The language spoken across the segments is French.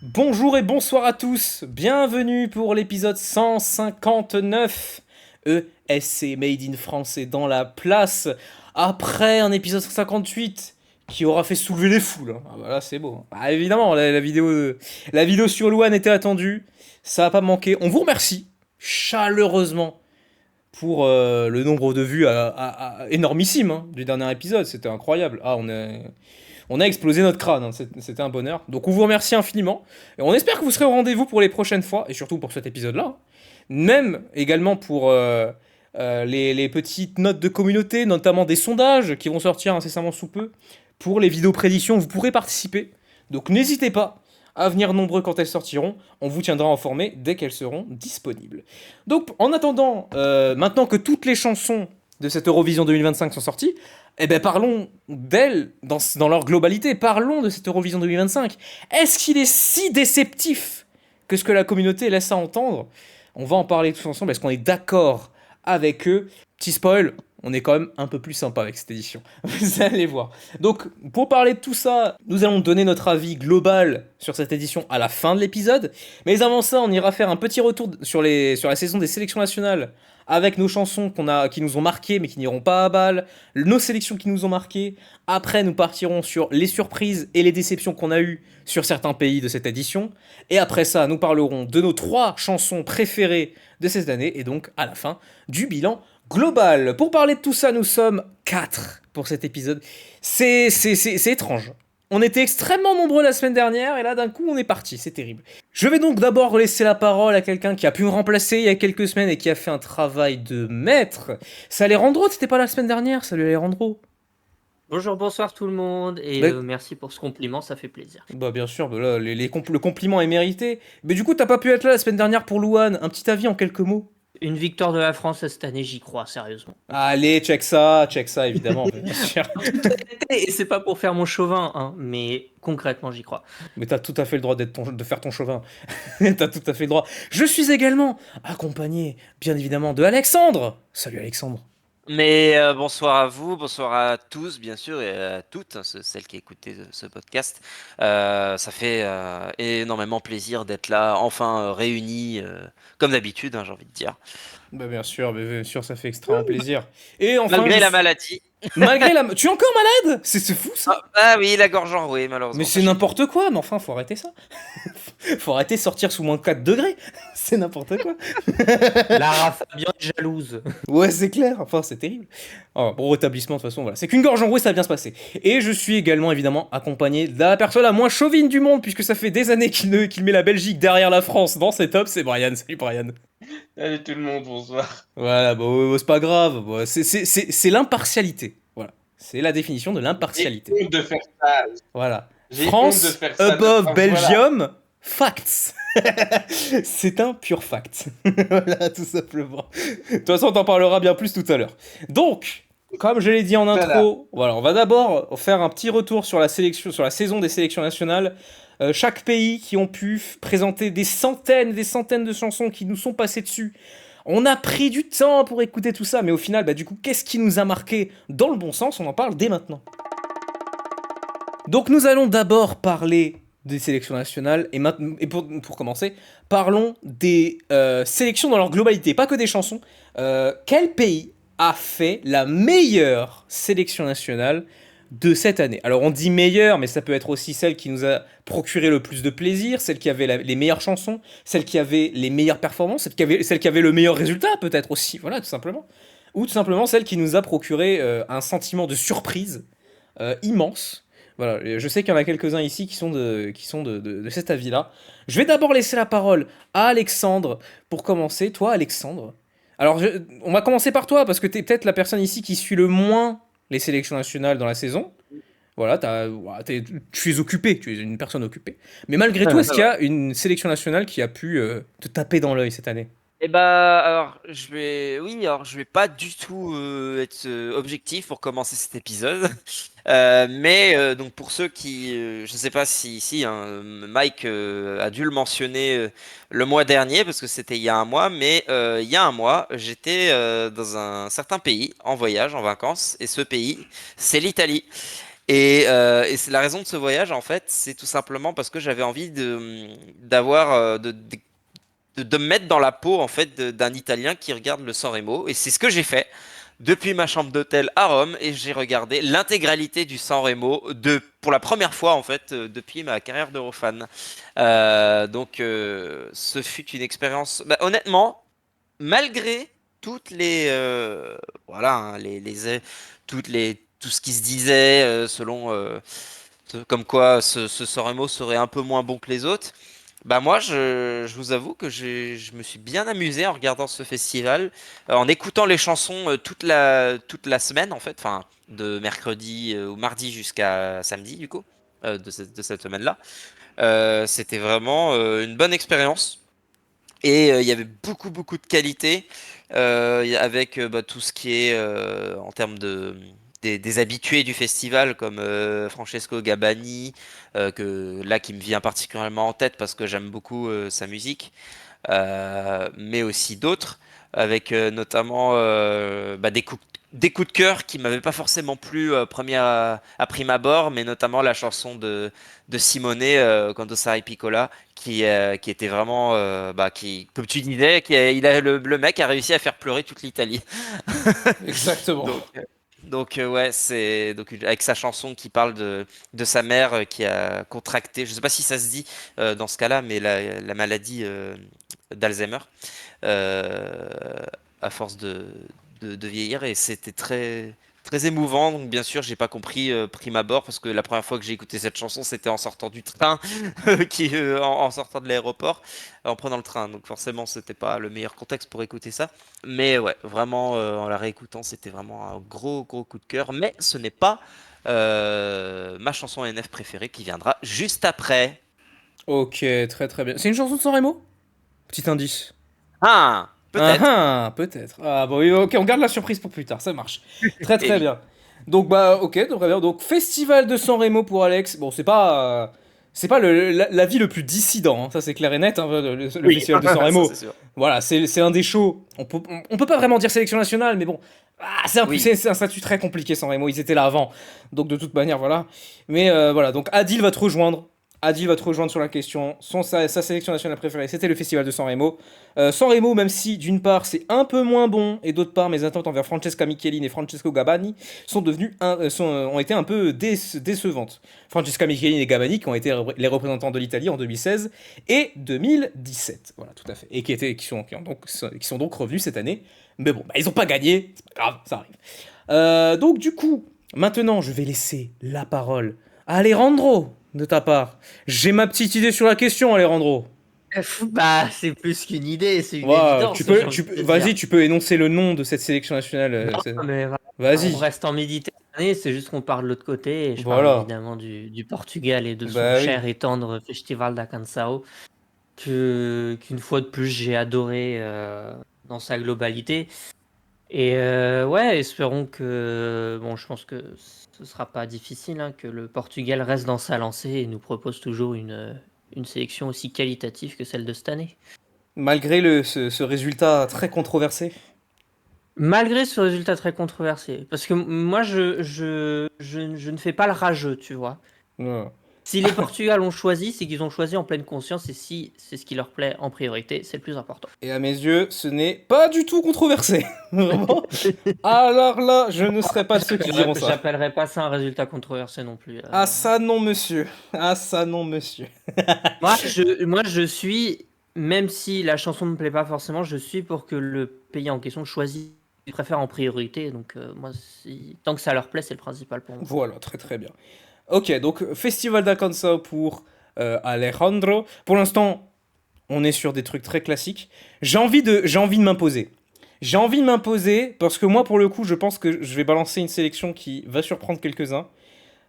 Bonjour et bonsoir à tous, bienvenue pour l'épisode 159. ESC Made in France est dans la place, après un épisode 158 qui aura fait soulever les foules. Ah bah là c'est beau. Ah, évidemment, la vidéo sur Luan était attendue, ça va pas manquer. On vous remercie chaleureusement pour le nombre de vues énormissime du dernier épisode, c'était incroyable. On a explosé notre crâne, hein. C'était un bonheur. Donc on vous remercie infiniment. Et on espère que vous serez au rendez-vous pour les prochaines fois, et surtout pour cet épisode-là. Même également pour les petites notes de communauté, notamment des sondages qui vont sortir incessamment sous peu. Pour les vidéos prédictions, vous pourrez participer. Donc n'hésitez pas à venir nombreux quand elles sortiront. On vous tiendra informé dès qu'elles seront disponibles. Donc en attendant, maintenant que toutes les chansons de cette Eurovision 2025 sont sorties, eh ben parlons d'elles dans leur globalité. Parlons de cette Eurovision 2025. Est-ce qu'il est si déceptif que ce que la communauté laisse à entendre? On va en parler tous ensemble. Est-ce qu'on est d'accord avec eux? Petit spoil, on est quand même un peu plus sympa avec cette édition. Vous allez voir. Donc, pour parler de tout ça, nous allons donner notre avis global sur cette édition à la fin de l'épisode. Mais avant ça, on ira faire un petit retour sur la saison des sélections nationales avec nos chansons qui nous ont marqués mais qui n'iront pas à balle, nos sélections qui nous ont marqués. Après, nous partirons sur les surprises et les déceptions qu'on a eues sur certains pays de cette édition. Et après ça, nous parlerons de nos 3 chansons préférées de cette année et donc, à la fin, du bilan global. Pour parler de tout ça, nous sommes 4 pour cet épisode. C'est étrange. On était extrêmement nombreux la semaine dernière et là d'un coup on est parti, c'est terrible. Je vais donc d'abord laisser la parole à quelqu'un qui a pu me remplacer il y a quelques semaines et qui a fait un travail de maître. C'est Alejandro, t'étais pas la semaine dernière? Salut Alejandro. Bonjour, bonsoir tout le monde, et Mais- merci pour ce compliment, ça fait plaisir. Bah bien sûr, bah là, le compliment est mérité. Mais du coup t'as pas pu être là la semaine dernière pour Louane. Un petit avis en quelques mots? Une victoire de la France cette année, j'y crois, sérieusement. Allez, check ça évidemment, bien sûr. Et c'est pas pour faire mon chauvin, hein, mais concrètement, j'y crois. Mais t'as tout à fait le droit de faire ton chauvin. T'as tout à fait le droit. Je suis également accompagné, bien évidemment, de Alexandre. Salut Alexandre. Mais bonsoir à vous, bonsoir à tous, bien sûr, et à toutes, hein, celles qui écoutaient ce podcast. Ça fait énormément plaisir d'être là, enfin réunis, comme d'habitude, hein, j'ai envie de dire. Bah bien sûr, ça fait extrêmement plaisir. Et enfin, Malgré la maladie. Tu es encore malade? C'est fou ça. Ah oui, la gorge enrouée, malheureusement. Mais c'est n'importe quoi, mais enfin, faut arrêter ça. Faut arrêter de sortir sous moins 4 degrés. C'est n'importe quoi. Lara Fabian est jalouse. Ouais, c'est clair, enfin, c'est terrible. Oh, bon rétablissement, de toute façon, voilà. C'est qu'une gorge enrouée, ça va bien se passer. Et je suis également, évidemment, accompagné de la personne la moins chauvine du monde, puisque ça fait des années qu'il met la Belgique derrière la France dans ses tops, c'est Brian. Salut Brian. Salut tout le monde, bonsoir. Voilà, bon, c'est pas grave. Bon, c'est l'impartialité. Voilà. C'est la définition de l'impartialité. J'ai honte de faire ça. Voilà. J'ai France honte de faire ça. above Voilà. Belgium, facts. C'est un pur fact. Voilà, tout simplement. De toute façon, on t'en parlera bien plus tout à l'heure. Donc, comme je l'ai dit en intro, voilà, on va d'abord faire un petit retour sur la saison des sélections nationales. Chaque pays qui ont pu présenter des centaines de chansons qui nous sont passées dessus. On a pris du temps pour écouter tout ça, mais au final, bah, du coup, qu'est-ce qui nous a marqué dans le bon sens? On en parle dès maintenant. Donc nous allons d'abord parler des sélections nationales, et pour commencer, parlons des sélections dans leur globalité, pas que des chansons. Quel pays a fait la meilleure sélection nationale de cette année? Alors on dit meilleure, mais ça peut être aussi celle qui nous a procuré le plus de plaisir, celle qui avait les meilleures chansons, celle qui avait les meilleures performances, celle qui avait le meilleur résultat peut-être aussi, voilà, tout simplement. Ou tout simplement celle qui nous a procuré un sentiment de surprise immense. Voilà, je sais qu'il y en a quelques-uns ici qui sont de cet avis-là. Je vais d'abord laisser la parole à Alexandre pour commencer. Toi, Alexandre. Alors, on va commencer par toi, parce que t'es peut-être la personne ici qui suit le moins les sélections nationales dans la saison. Voilà, tu es occupé, tu es une personne occupée. Mais malgré tout, est-ce qu'il y a une sélection nationale qui a pu te taper dans l'œil cette année? Alors je vais pas du tout être objectif pour commencer cet épisode. Mais donc pour ceux qui, je sais pas si hein, Mike a dû le mentionner le mois dernier parce que c'était il y a un mois, mais il y a un mois j'étais dans un certain pays en voyage, en vacances, et ce pays c'est l'Italie. Et c'est la raison de ce voyage en fait, c'est tout simplement parce que j'avais envie d'avoir de me mettre dans la peau en fait d'un Italien qui regarde le San Remo, et c'est ce que j'ai fait depuis ma chambre d'hôtel à Rome, et j'ai regardé l'intégralité du San Remo pour la première fois en fait depuis ma carrière d'Eurofan. Ce fut une expérience, bah, honnêtement, malgré toutes voilà hein, tout ce qui se disait selon comme quoi ce San Remo serait un peu moins bon que les autres. Bah moi, je vous avoue que je me suis bien amusé en regardant ce festival, en écoutant les chansons toute la semaine en fait, enfin de mercredi ou mardi jusqu'à samedi du coup, de cette semaine-là. C'était vraiment une bonne expérience. Et il y avait beaucoup de qualité avec bah, tout ce qui est en termes des habitués du festival comme Francesco Gabani, qui me vient particulièrement en tête parce que j'aime beaucoup sa musique, mais aussi d'autres, avec notamment bah, des coups de cœur qui m'avaient pas forcément plu à prime abord, mais notamment la chanson de Simone, Quando Sarai Piccola, qui était vraiment, bah, comme tu disais, le mec a réussi à faire pleurer toute l'Italie. Exactement. Ouais, c'est donc avec sa chanson qui parle de sa mère qui a contracté, je sais pas si ça se dit dans ce cas-là, mais la maladie d'Alzheimer euh, à force de vieillir, et c'était très émouvant. Donc bien sûr, j'ai pas compris prime abord parce que la première fois que j'ai écouté cette chanson, c'était en sortant du train, en sortant de l'aéroport, en prenant le train. Donc forcément, c'était pas le meilleur contexte pour écouter ça. Mais ouais, vraiment, en la réécoutant, c'était vraiment un gros coup de cœur. Mais ce n'est pas ma chanson NF préférée qui viendra juste après. Ok, très bien. C'est une chanson de San Remo? Petit indice. Ah, Ah peut-être. ah, peut-être. Ah bon, oui, ok, on garde la surprise pour plus tard, ça marche. Eh Très oui. bien. Donc bah ok, donc, très bien. Donc festival de San Remo pour Alex. Bon, c'est pas l'avis le plus dissident, hein, ça c'est clair et net, hein, le Oui, festival de San ça Remo. c'est sûr. Voilà, c'est un des shows. On peut pas vraiment dire sélection nationale, mais bon, Oui. c'est un statut très compliqué San Remo. Ils étaient là avant, donc de toute manière voilà. Mais voilà, donc Adil va te rejoindre. Adil va te rejoindre sur la question. Sa sélection nationale préférée, c'était le festival de San Remo. San Remo, même si d'une part c'est un peu moins bon, et d'autre part mes attentes envers Francesca Michelin et Francesco Gabani ont été un peu décevantes. Francesca Michelin et Gabani qui ont été les représentants de l'Italie en 2016 et 2017. Voilà, tout à fait. Et qui sont donc revenus cette année. Mais bon, bah, ils n'ont pas gagné, c'est pas grave, ça arrive. Donc du coup, maintenant je vais laisser la parole à Alejandro de ta part. J'ai ma petite idée sur la question, Alejandro. Bah, c'est plus qu'une idée, c'est une Ouah, évidence, j'ai envie de te vas-y, dire. tu peux énoncer le nom de cette sélection nationale. Non, mais voilà, on Vas-y, reste en Méditerranée, c'est juste qu'on parle de l'autre côté, et je parle voilà. évidemment du Portugal et de son Bah oui. cher et tendre Festival da Canção, qu'une fois de plus j'ai adoré dans sa globalité. Et ouais, espérons que, bon, je pense que ce sera pas difficile, hein, que le Portugal reste dans sa lancée et nous propose toujours une sélection aussi qualitative que celle de cette année. Malgré ce résultat très controversé. Malgré ce résultat très controversé, parce que moi je ne fais pas le rageux, tu vois. Voilà. Si les Portugal ont choisi, c'est qu'ils ont choisi en pleine conscience, et si c'est ce qui leur plaît en priorité, c'est le plus important. Et à mes yeux, ce n'est pas du tout controversé. Vraiment. Alors là, je ne serai pas de ceux qui diront ça. J'appellerais pas ça un résultat controversé non plus. Ah ça non, monsieur. Ah ça non, monsieur. Moi, je suis, même si la chanson ne me plaît pas forcément, je suis pour que le pays en question choisisse ce qu'il préfère en priorité. Donc, moi, tant que ça leur plaît, c'est le principal pour moi. Voilà, très bien. Ok, donc Festival d'Alcança pour Alejandro. Pour l'instant, on est sur des trucs très classiques. J'ai envie de m'imposer. J'ai envie de m'imposer parce que moi, pour le coup, je pense que je vais balancer une sélection qui va surprendre quelques-uns.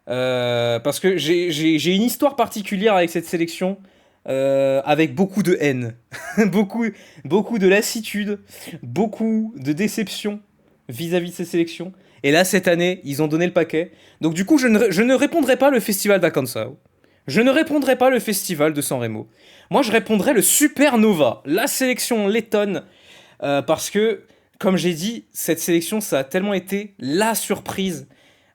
Parce que j'ai une histoire particulière avec cette sélection. avec beaucoup de haine, beaucoup, beaucoup de lassitude, beaucoup de déception vis-à-vis de ces sélections. Et là, cette année, ils ont donné le paquet. Donc du coup, je ne répondrai pas le festival d'Acansao. Je ne répondrai pas le festival de San Remo. Moi, je répondrai le Supernova, la sélection lettonne, parce que, comme j'ai dit, cette sélection, ça a tellement été la surprise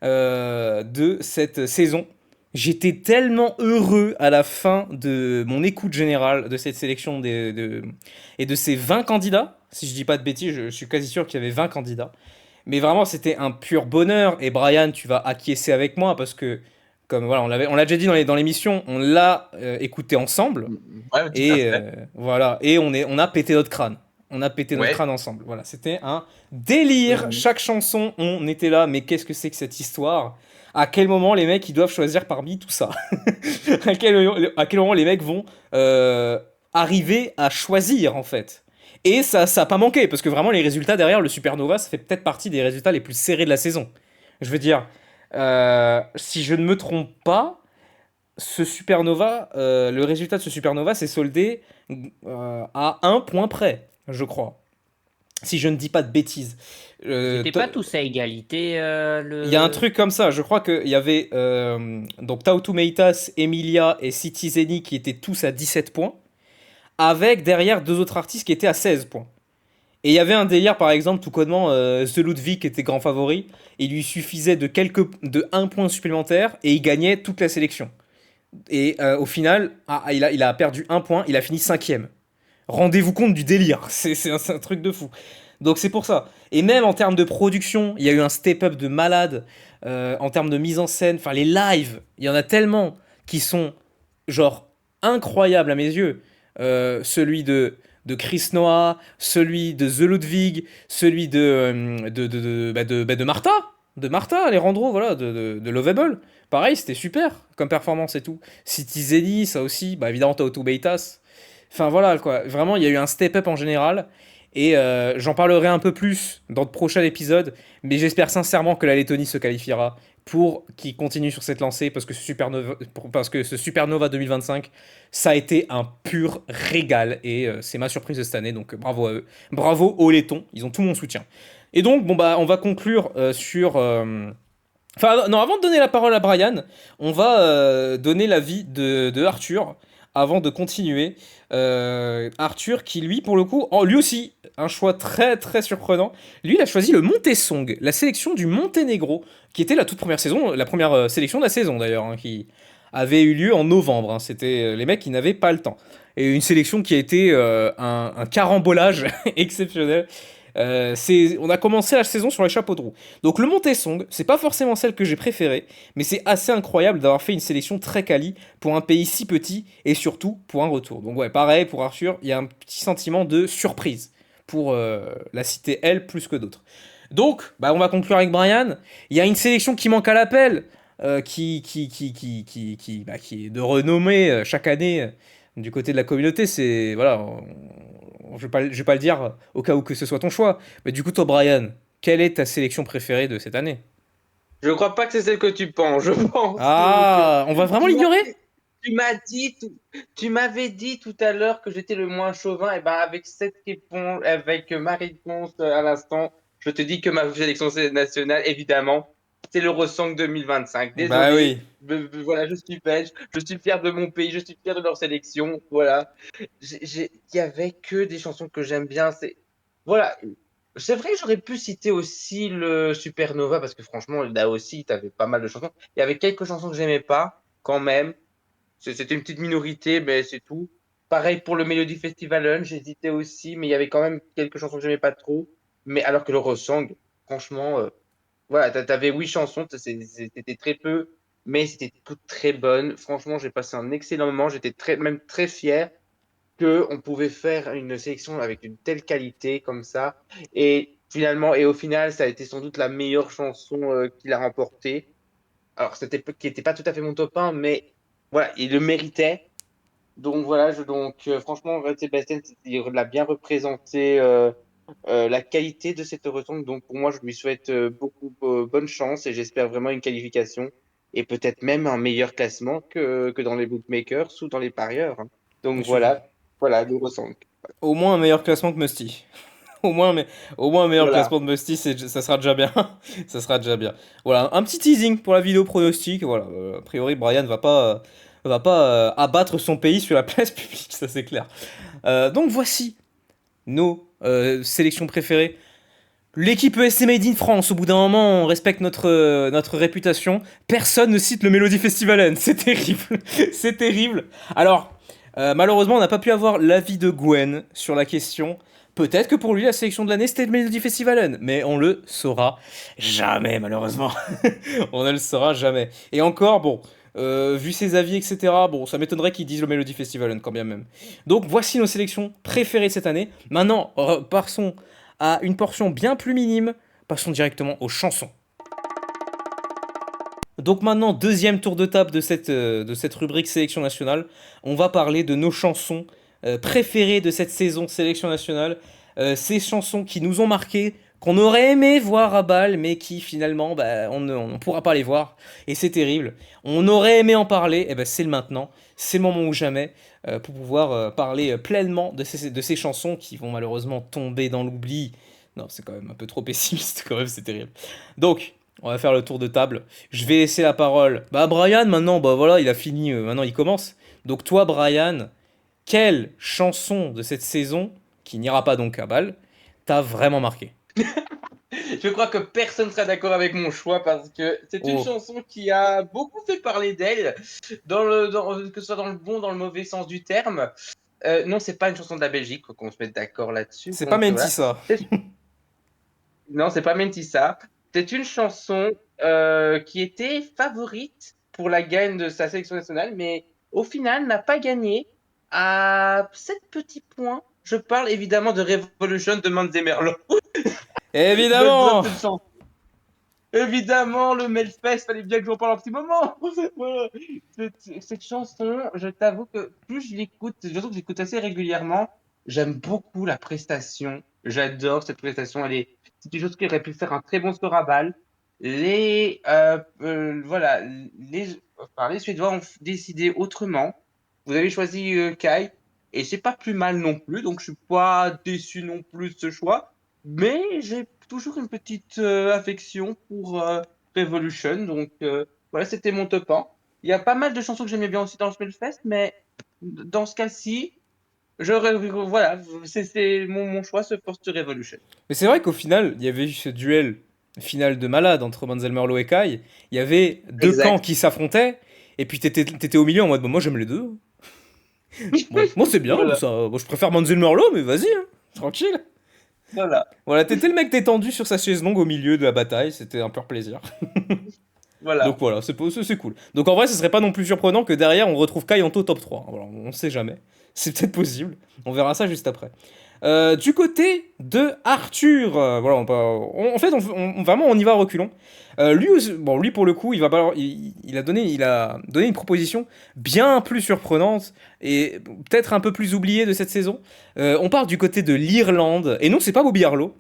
de cette saison. J'étais tellement heureux à la fin de mon écoute générale de cette sélection et de ces 20 candidats. Si je dis pas de bêtises, je suis quasi sûr qu'il y avait 20 candidats. Mais vraiment, c'était un pur bonheur. Et Brian, tu vas acquiescer avec moi parce que, comme voilà, on l'a déjà dit dans l'émission, on l'a écouté ensemble. Ouais, tout à Et fait. voilà, et on a pété notre crâne. On a pété notre Ouais. crâne ensemble. Voilà, c'était un délire. Mhm. Chaque chanson, on était là. Mais qu'est-ce que c'est que cette histoire? À quel moment les mecs ils doivent choisir parmi tout ça? À quel moment les mecs vont arriver à choisir en fait? Et ça a pas manqué parce que vraiment les résultats derrière le Supernova, ça fait peut-être partie des résultats les plus serrés de la saison. Je veux dire, si je ne me trompe pas, ce supernova, le résultat de ce supernova s'est soldé à un point près, je crois. Si je ne dis pas de bêtises. C'était pas tous à égalité Il y a un le. truc comme ça. Je crois qu'il y avait donc Tautu Meitas, Emilia et Citizeni qui étaient tous à 17 points, avec derrière deux autres artistes qui étaient à 16 points. Et il y avait un délire, par exemple, tout connement, The Ludwig était grand favori. Il lui suffisait de un point supplémentaire et il gagnait toute la sélection. Et au final, il a perdu un point, il a fini cinquième. Rendez-vous compte du délire, c'est un truc de fou. Donc c'est pour ça. Et même en termes de production, il y a eu un step-up de malade. En termes de mise en scène, enfin les lives, il y en a tellement qui sont genre incroyables à mes yeux. Celui de Chris Noah, celui de The Ludwig, celui de Martha. De Martha, Alejandro, voilà, de Lovable. Pareil, c'était super comme performance et tout. City ça aussi, bah évidemment, Tautu Beitas. Enfin voilà, quoi. Vraiment, il y a eu un step-up en général. Et j'en parlerai un peu plus dans de prochains épisodes. Mais j'espère sincèrement que la Lettonie se qualifiera pour qu'il continue sur cette lancée. Parce que ce Supernova 2025, ça a été un pur régal. Et c'est ma surprise de cette année. Donc bravo à eux. Bravo aux Lettons. Ils ont tout mon soutien. Et donc, bon, bah, on va conclure sur. Enfin, non, avant de donner la parole à Brian, on va donner l'avis de Arthur avant de continuer. Arthur, qui lui, pour le coup, lui aussi, un choix très très surprenant. Lui, il a choisi le Montesong, la sélection du Monténégro, qui était la toute première saison, la première sélection de la saison d'ailleurs, hein, qui avait eu lieu en novembre. Hein. C'était les mecs qui n'avaient pas le temps. Et une sélection qui a été un carambolage exceptionnel. On a commencé la saison sur les chapeaux de roue. Donc le Montesong, c'est pas forcément celle que j'ai préférée, mais c'est assez incroyable d'avoir fait une sélection très quali pour un pays si petit et surtout pour un retour. Donc ouais, pareil pour Arthur, il y a un petit sentiment de surprise pour la citer elle plus que d'autres. Donc, bah, on va conclure avec Brian. Il y a une sélection qui manque à l'appel, qui est de renommée chaque année du côté de la communauté. C'est voilà, je vais pas le dire au cas où que ce soit ton choix. Mais du coup, toi, Brian, quelle est ta sélection préférée de cette année? Je crois pas que c'est celle que tu penses. Je pense que Ah, on va vraiment tu m'as l'ignorer? tu m'as dit, tu m'avais dit tout à l'heure que j'étais le moins chauvin. Et ben avec cette réponse, avec ma réponse à l'instant, je te dis que ma sélection nationale, évidemment, c'est l'Eurosong 2025. Bah Désolé, oui. voilà, je suis belge, je suis fier de mon pays, je suis fier de leur sélection. Voilà, il y avait que des chansons que j'aime bien. Voilà, c'est vrai que j'aurais pu citer aussi le Supernova parce que franchement, là aussi, tu avais pas mal de chansons. Il y avait quelques chansons que j'aimais pas, quand même. C'était une petite minorité, mais c'est tout. Pareil pour le Melody Festival, j'hésitais aussi, mais il y avait quand même quelques chansons que j'aimais pas trop. Mais alors que le Eurosong, franchement, voilà, t'avais 8 chansons, c'était très peu, mais c'était toutes très bonnes. Franchement, j'ai passé un excellent moment. J'étais même très fier que on pouvait faire une sélection avec une telle qualité comme ça. Et finalement, et au final, ça a été sans doute la meilleure chanson qu'il a remportée. Alors, qui n'était pas tout à fait mon top 1, mais voilà, il le méritait. Donc voilà, franchement, Red Sébastien, il l'a bien représenté la qualité de cette Eurosong. Donc pour moi, je lui souhaite beaucoup bonne chance et j'espère vraiment une qualification et peut-être même un meilleur classement que dans les bookmakers ou dans les parieurs. Hein. Donc Je- voilà, nous ressemble. Au moins un meilleur classement que Musty. Au moins, au moins un meilleur Voilà. classement de Musty, ça sera déjà bien. Ça sera déjà bien. Voilà, un petit teasing pour la vidéo pronostic. Voilà, a priori, Brian va pas abattre son pays sur la place publique, ça c'est clair. Donc voici nos sélections préférées. L'équipe ESC Made in France, au bout d'un moment, on respecte notre réputation. Personne ne cite le Melody Festivalen, c'est terrible. C'est terrible. Alors, malheureusement, on n'a pas pu avoir l'avis de Gwen sur la question. Peut-être que pour lui, la sélection de l'année, c'était le Melody Festivalen, mais on le saura jamais, malheureusement. On ne le saura jamais. Et encore, bon, vu ses avis, etc., bon, ça m'étonnerait qu'ils disent le Melody Festivalen, quand bien même. Donc, voici nos sélections préférées cette année. Maintenant, passons à une portion bien plus minime, passons directement aux chansons. Donc maintenant, deuxième tour de table de cette rubrique sélection nationale, on va parler de nos chansons préférées de cette saison sélection nationale, ces chansons qui nous ont marqués, qu'on aurait aimé voir à Bâle, mais qui finalement, bah, on ne pourra pas les voir, et c'est terrible. On aurait aimé en parler, et ben c'est le maintenant, c'est le moment ou jamais, pour pouvoir parler pleinement de ces chansons qui vont malheureusement tomber dans l'oubli. Non, c'est quand même un peu trop pessimiste, quand même, c'est terrible. Donc, on va faire le tour de table. Je vais laisser la parole. Bah, Brian, maintenant, bah voilà, il a fini, maintenant il commence. Donc, toi, Brian, quelle chanson de cette saison, qui n'ira pas donc à Bâle, t'a vraiment marqué? Je crois que personne ne sera d'accord avec mon choix parce que c'est une Oh, chanson qui a beaucoup fait parler d'elle, que ce soit dans le bon, dans le mauvais sens du terme. Non, c'est pas une chanson de la Belgique, faut qu'on se mette d'accord là-dessus. c'est pas Donc voilà. Mentissa. Non, c'est pas Mentissa. C'est une chanson qui était favorite pour la gagne de sa sélection nationale, mais au final n'a pas gagné à 7 petits points. Je parle évidemment de Revolution de Manz et Merlot. J'adore Évidemment! cette chanson. Évidemment, le Melfest, fallait bien que j'en parle un petit moment. Voilà. Cette chanson, je t'avoue que plus je l'écoute, surtout que j'écoute assez régulièrement, j'aime beaucoup la prestation. J'adore cette prestation. C'est une chose qui aurait pu faire un très bon score à balle. Voilà, les Suédois ont décidé autrement. Vous avez choisi Kai, et c'est pas plus mal non plus, donc je suis pas déçu non plus de ce choix. Mais j'ai toujours une petite affection pour Revolution. Donc voilà, c'était mon top 1. Il y a pas mal de chansons que j'aimais bien aussi dans le Spellfest, mais dans ce cas-ci, voilà, c'est mon choix se porte sur Revolution. Mais c'est vrai qu'au final, il y avait eu ce duel final de malade entre Manzel Merlot et Kai. Il y avait deux camps Exact. qui s'affrontaient, et puis t'étais au milieu en mode, bon, moi j'aime les deux. Bon, moi c'est bien, Voilà, ça. Moi, je préfère Manzel Merlot, mais vas-y, hein, tranquille. voilà, Voilà, t'étais le mec détendu sur sa chaise longue au milieu de la bataille, c'était un pur plaisir. Donc voilà. voilà, c'est cool. Donc en vrai, ce serait pas non plus surprenant que derrière on retrouve Kai Anto top 3. Voilà, on sait jamais. C'est peut-être possible. On verra ça juste après. Du côté de Arthur, voilà, en fait, vraiment, on y va à reculons. Lui pour le coup, il a donné une proposition bien plus surprenante et peut-être un peu plus oubliée de cette saison. On part du côté de l'Irlande, et non, c'est pas Bobby Harlow.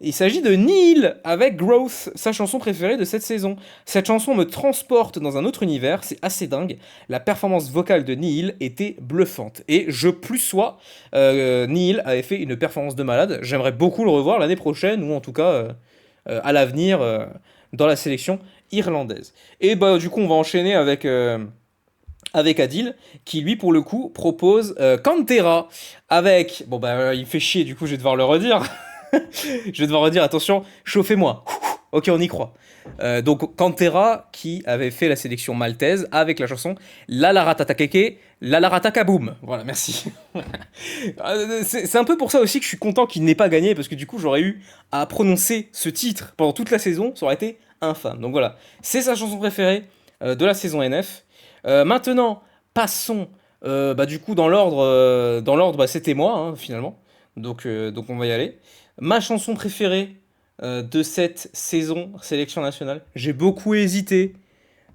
Il s'agit de Neil avec Growth, sa chanson préférée de cette saison. Cette chanson me transporte dans un autre univers, c'est assez dingue. La performance vocale de Neil était bluffante. Et je plus sois, Neil avait fait une performance de malade. J'aimerais beaucoup le revoir l'année prochaine, ou en tout cas à l'avenir dans la sélection irlandaise. Et bah du coup on va enchaîner avec Adil, qui lui pour le coup propose Cantera avec... Bon bah il me fait chier, du coup je vais devoir le redire. Je vais devoir redire, attention, chauffez-moi. Ok, on y croit. Donc Cantera qui avait fait la sélection maltaise avec la chanson La la ratatakeke, la la ratakaboum. Voilà, merci. C'est un peu pour ça aussi que je suis content qu'il n'ait pas gagné, parce que du coup j'aurais eu à prononcer ce titre pendant toute la saison, ça aurait été infâme. Donc voilà, c'est sa chanson préférée de la saison NF. Maintenant, passons bah, du coup dans l'ordre bah, c'était moi hein, finalement. Donc on va y aller. Ma chanson préférée de cette saison sélection nationale. J'ai beaucoup hésité,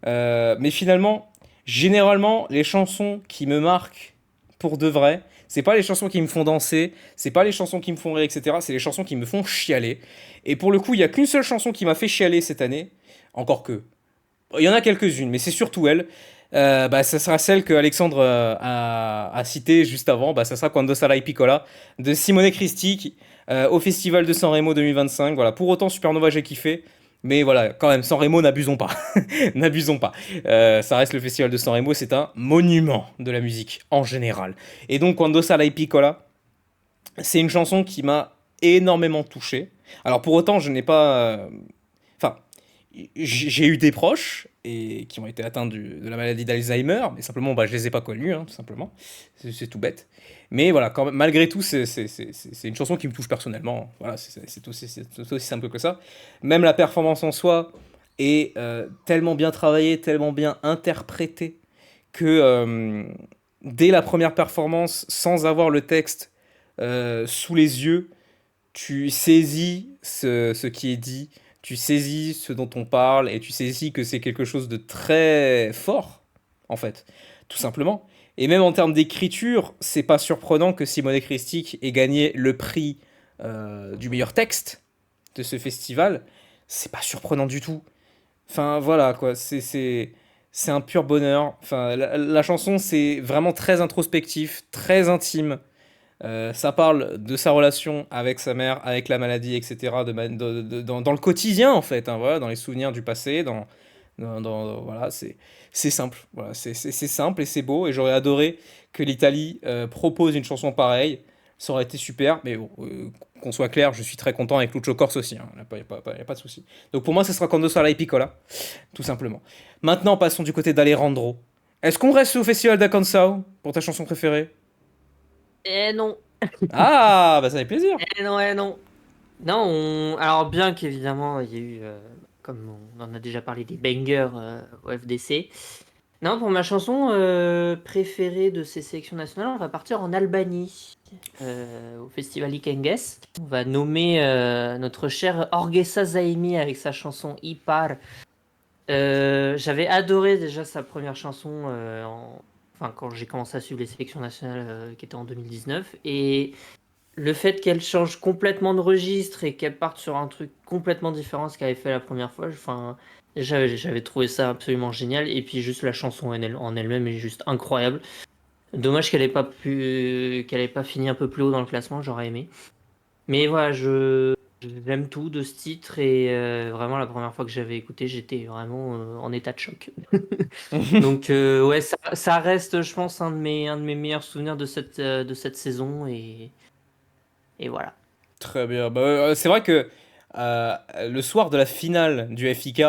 mais finalement, généralement, les chansons qui me marquent pour de vrai, c'est pas les chansons qui me font danser, c'est pas les chansons qui me font rire, etc. C'est les chansons qui me font chialer. Et pour le coup, il y a qu'une seule chanson qui m'a fait chialer cette année, encore que. Il y en a quelques-unes, mais c'est surtout elle. Bah, ça sera celle que Alexandre a citée juste avant. Bah, ça sera Quando sarai piccola de Simone Christi au Festival de Sanremo 2025. Voilà. Pour autant, Supernova, j'ai kiffé. Mais voilà, quand même, Sanremo, n'abusons pas. N'abusons pas. Ça reste le Festival de Sanremo, c'est un monument de la musique en général. Et donc, Quando sarai piccola, c'est une chanson qui m'a énormément touché. Alors, pour autant, je n'ai pas. Enfin, j'ai eu des proches et qui ont été atteints de la maladie d'Alzheimer, mais simplement, bah, je les ai pas connus, hein, tout simplement. C'est tout bête. Mais voilà, quand même, malgré tout, c'est une chanson qui me touche personnellement. Voilà, c'est aussi simple que ça. Même la performance en soi est tellement bien travaillée, tellement bien interprétée, que dès la première performance, sans avoir le texte sous les yeux, tu saisis ce qui est dit, tu saisis ce dont on parle, et tu saisis que c'est quelque chose de très fort, en fait, tout simplement. Et même en termes d'écriture, c'est pas surprenant que Simone Christic ait gagné le prix du meilleur texte de ce festival. C'est pas surprenant du tout. Enfin, voilà, quoi, c'est un pur bonheur. Enfin, la chanson, c'est vraiment très introspectif, très intime. Ça parle de sa relation avec sa mère, avec la maladie, etc. Dans le quotidien, en fait, hein, voilà, dans les souvenirs du passé, voilà, c'est simple. Voilà, c'est simple et c'est beau. Et j'aurais adoré que l'Italie propose une chanson pareille. Ça aurait été super, mais bon, qu'on soit clair, je suis très content avec Lucio Corse aussi. Il n'y a pas de souci. Donc pour moi, ce sera Quando sarai piccola, tout simplement. Maintenant, passons du côté d'Alejandro. Est-ce qu'on reste au Festival da Canção pour ta chanson préférée? Eh non, Ah, bah ça fait plaisir. eh non, eh non. Non, alors bien qu'évidemment, il y a eu, comme on en a déjà parlé, des bangers au FDC. Non, pour ma chanson préférée de ces sélections nationales, on va partir en Albanie, au Festival Ikenges. On va nommer notre cher Orgesa Zaimi avec sa chanson Ipar. J'avais adoré déjà sa première chanson enfin, quand j'ai commencé à suivre les sélections nationales qui étaient en 2019. Et le fait qu'elle change complètement de registre et qu'elle parte sur un truc complètement différent de ce qu'elle avait fait la première fois, enfin, j'avais trouvé ça absolument génial. Et puis juste la chanson en elle-même est juste incroyable. Dommage qu'elle ait pas fini un peu plus haut dans le classement, j'aurais aimé. Mais voilà, j'aime tout de ce titre et vraiment la première fois que j'avais écouté, j'étais vraiment en état de choc. Donc ouais, ça reste, je pense, un de mes meilleurs souvenirs de cette saison et voilà. Très bien. Bah, c'est vrai que le soir de la finale du FIK,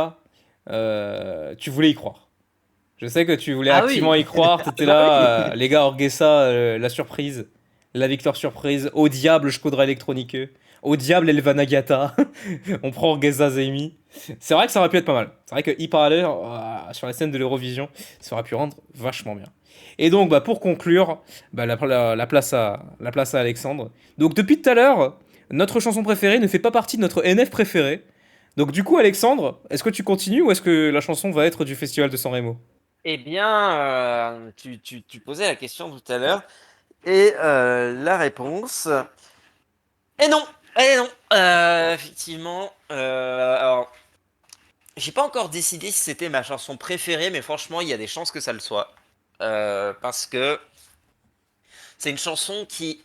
tu voulais y croire. Je sais que tu voulais Ah activement oui, y croire. ah T'étais bah là, oui. les gars, Orgessa, la surprise, la victoire surprise. Au diable, Shkodra Electronique. Au diable, Elva Nagata. On prend Orgessa Zaimi. C'est vrai que ça aurait pu être pas mal. C'est vrai que e-parler sur la scène de l'Eurovision, ça aurait pu rendre vachement bien. Et donc, bah, pour conclure, bah, la place à Alexandre. Donc, depuis tout à l'heure, notre chanson préférée ne fait pas partie de notre NF préféré. Donc, du coup, Alexandre, est-ce que tu continues ou est-ce que la chanson va être du Festival de San Remo? Eh bien, tu posais la question tout à l'heure, et la réponse est non. Eh non. Effectivement. Alors, j'ai pas encore décidé si c'était ma chanson préférée, mais franchement, il y a des chances que ça le soit. Parce que c'est une chanson qui,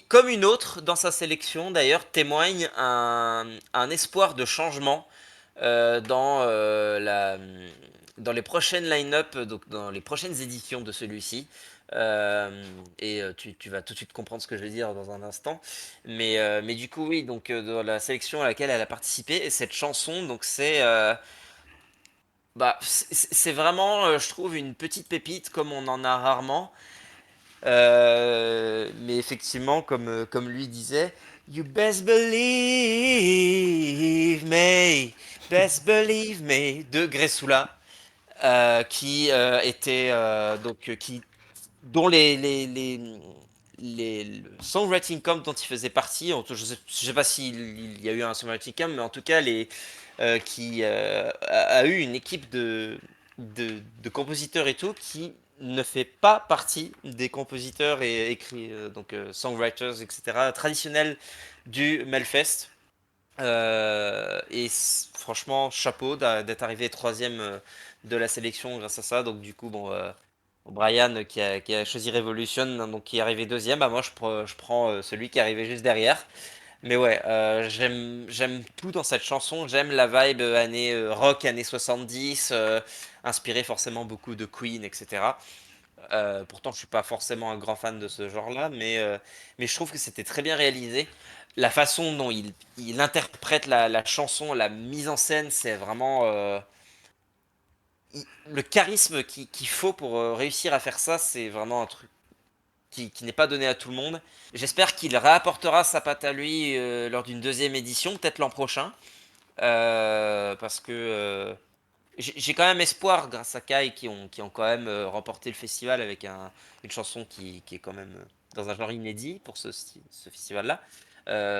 comme une autre dans sa sélection d'ailleurs, témoigne un espoir de changement dans les prochaines line-up, donc dans les prochaines éditions de celui-ci. Tu vas tout de suite comprendre ce que je veux dire dans un instant. Mais du coup, oui, donc dans la sélection à laquelle elle a participé, et cette chanson, donc c'est vraiment, je trouve, une petite pépite comme on en a rarement. Mais effectivement, comme lui disait, You best believe me, de Gressula, qui était dont le songwriting camp dont il faisait partie, je sais pas s'il y a eu un songwriting camp, mais en tout cas qui a eu une équipe de compositeurs et tout qui ne fait pas partie des compositeurs et écrits, songwriters, etc., traditionnels du Melfest. franchement, chapeau d'être arrivé troisième de la sélection grâce à ça. Donc du coup, bon, Brian qui a choisi Revolution, hein, donc qui est arrivé deuxième, bah moi je prends celui qui est arrivé juste derrière. Mais ouais, j'aime tout dans cette chanson. J'aime la vibe année rock, années 70, inspiré forcément beaucoup de Queen, etc. Pourtant, je suis pas forcément un grand fan de ce genre-là, mais je trouve que c'était très bien réalisé. La façon dont il interprète la chanson, la mise en scène, c'est vraiment le charisme qu'il faut pour réussir à faire ça. C'est vraiment un truc qui n'est pas donné à tout le monde. J'espère qu'il réapportera sa patte à lui lors d'une deuxième édition, peut-être l'an prochain, parce que j'ai quand même espoir grâce à Kai qui ont quand même remporté le festival avec une chanson qui est quand même dans un genre inédit pour ce festival-là.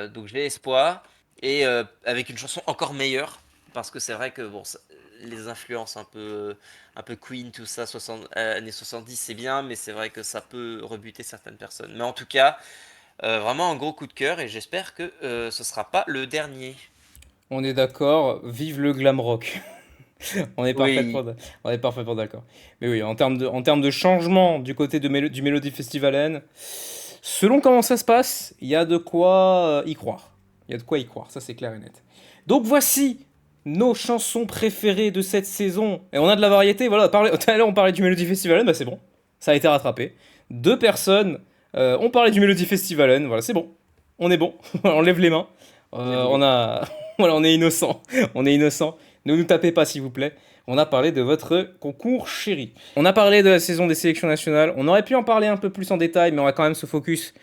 Donc j'ai espoir et avec une chanson encore meilleure parce que c'est vrai que bon, les influences un peu Queen, tout ça, années 70, c'est bien, mais c'est vrai que ça peut rebuter certaines personnes. Mais en tout cas, vraiment un gros coup de cœur et j'espère que ce sera pas le dernier. On est d'accord, vive le glam rock. On est Oui, parfaitement, on est parfaitement d'accord. Mais oui, en termes de changement du côté du Melody Festivalen, selon comment ça se passe, il y a de quoi y croire. Il y a de quoi y croire, ça c'est clair et net. Donc voici nos chansons préférées de cette saison. Et on a de la variété, voilà. Tout à l'heure on parlait du Melody Festivalen, bah c'est bon, ça a été rattrapé. Deux personnes ont parlé du Melody Festivalen, voilà, c'est bon. On est bon, on lève les mains. On a... voilà, on est innocent. On est innocent. Ne nous tapez pas, s'il vous plaît. On a parlé de votre concours chéri. On a parlé de la saison des sélections nationales. On aurait pu en parler un peu plus en détail, mais on va quand même se focus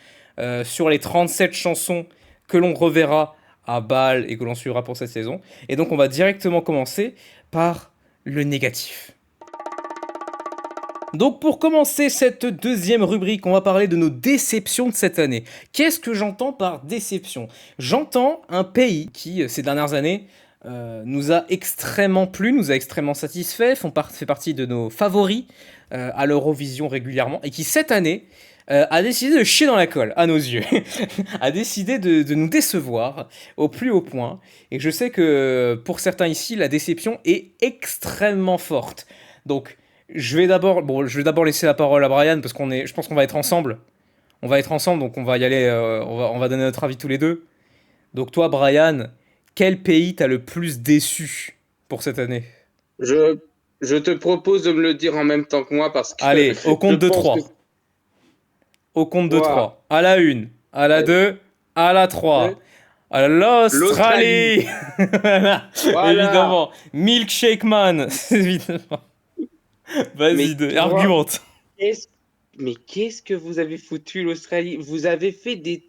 sur les 37 chansons que l'on reverra à Bâle et que l'on suivra pour cette saison. Et donc, on va directement commencer par le négatif. Donc pour commencer cette deuxième rubrique, on va parler de nos déceptions de cette année. Qu'est-ce que j'entends par déception? J'entends un pays qui, ces dernières années, nous a extrêmement plu, nous a extrêmement satisfait, fait partie de nos favoris à l'Eurovision régulièrement, et qui cette année a décidé de chier dans la colle, à nos yeux, a décidé de nous décevoir au plus haut point. Et je sais que pour certains ici, la déception est extrêmement forte. Donc je vais d'abord laisser la parole à Brian parce je pense qu'on va être ensemble. On va être ensemble, donc on va y aller, on va donner notre avis tous les deux. Donc toi, Brian, quel pays t'as le plus déçu pour cette année? Je, je te propose de me le dire en même temps que moi parce que Allez, au je compte de pense que... 3. Au compte de Ouah. 3. À la 1, à la 2, à la 3. À L'Australie. l'Australie. Voilà, Voilà. évidemment. Milkshake Man. Évidemment. Mais Vas-y, toi, argumente. qu'est-ce- mais qu'est-ce que vous avez foutu l'Australie? Vous avez fait des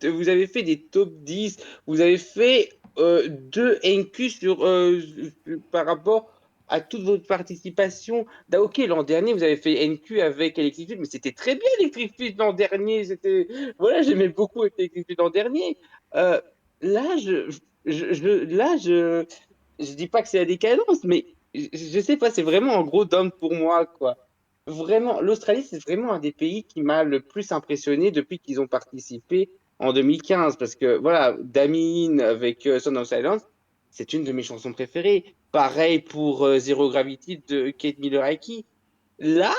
top 10. Vous avez fait deux NQ par rapport à toute votre participation. Ok, l'an dernier, vous avez fait NQ avec Electric Field, mais c'était très bien Electric Field l'an dernier. Voilà, j'aimais beaucoup Electric Field l'an dernier. Euh, là, je dis pas que c'est la décadence, mais je sais pas, c'est vraiment un gros down pour moi, quoi. Vraiment, l'Australie, c'est vraiment un des pays qui m'a le plus impressionné depuis qu'ils ont participé en 2015. Parce que, voilà, Damien avec Son of Silence, c'est une de mes chansons préférées. Pareil pour Zero Gravity de Kate Miller-Heidke. Là,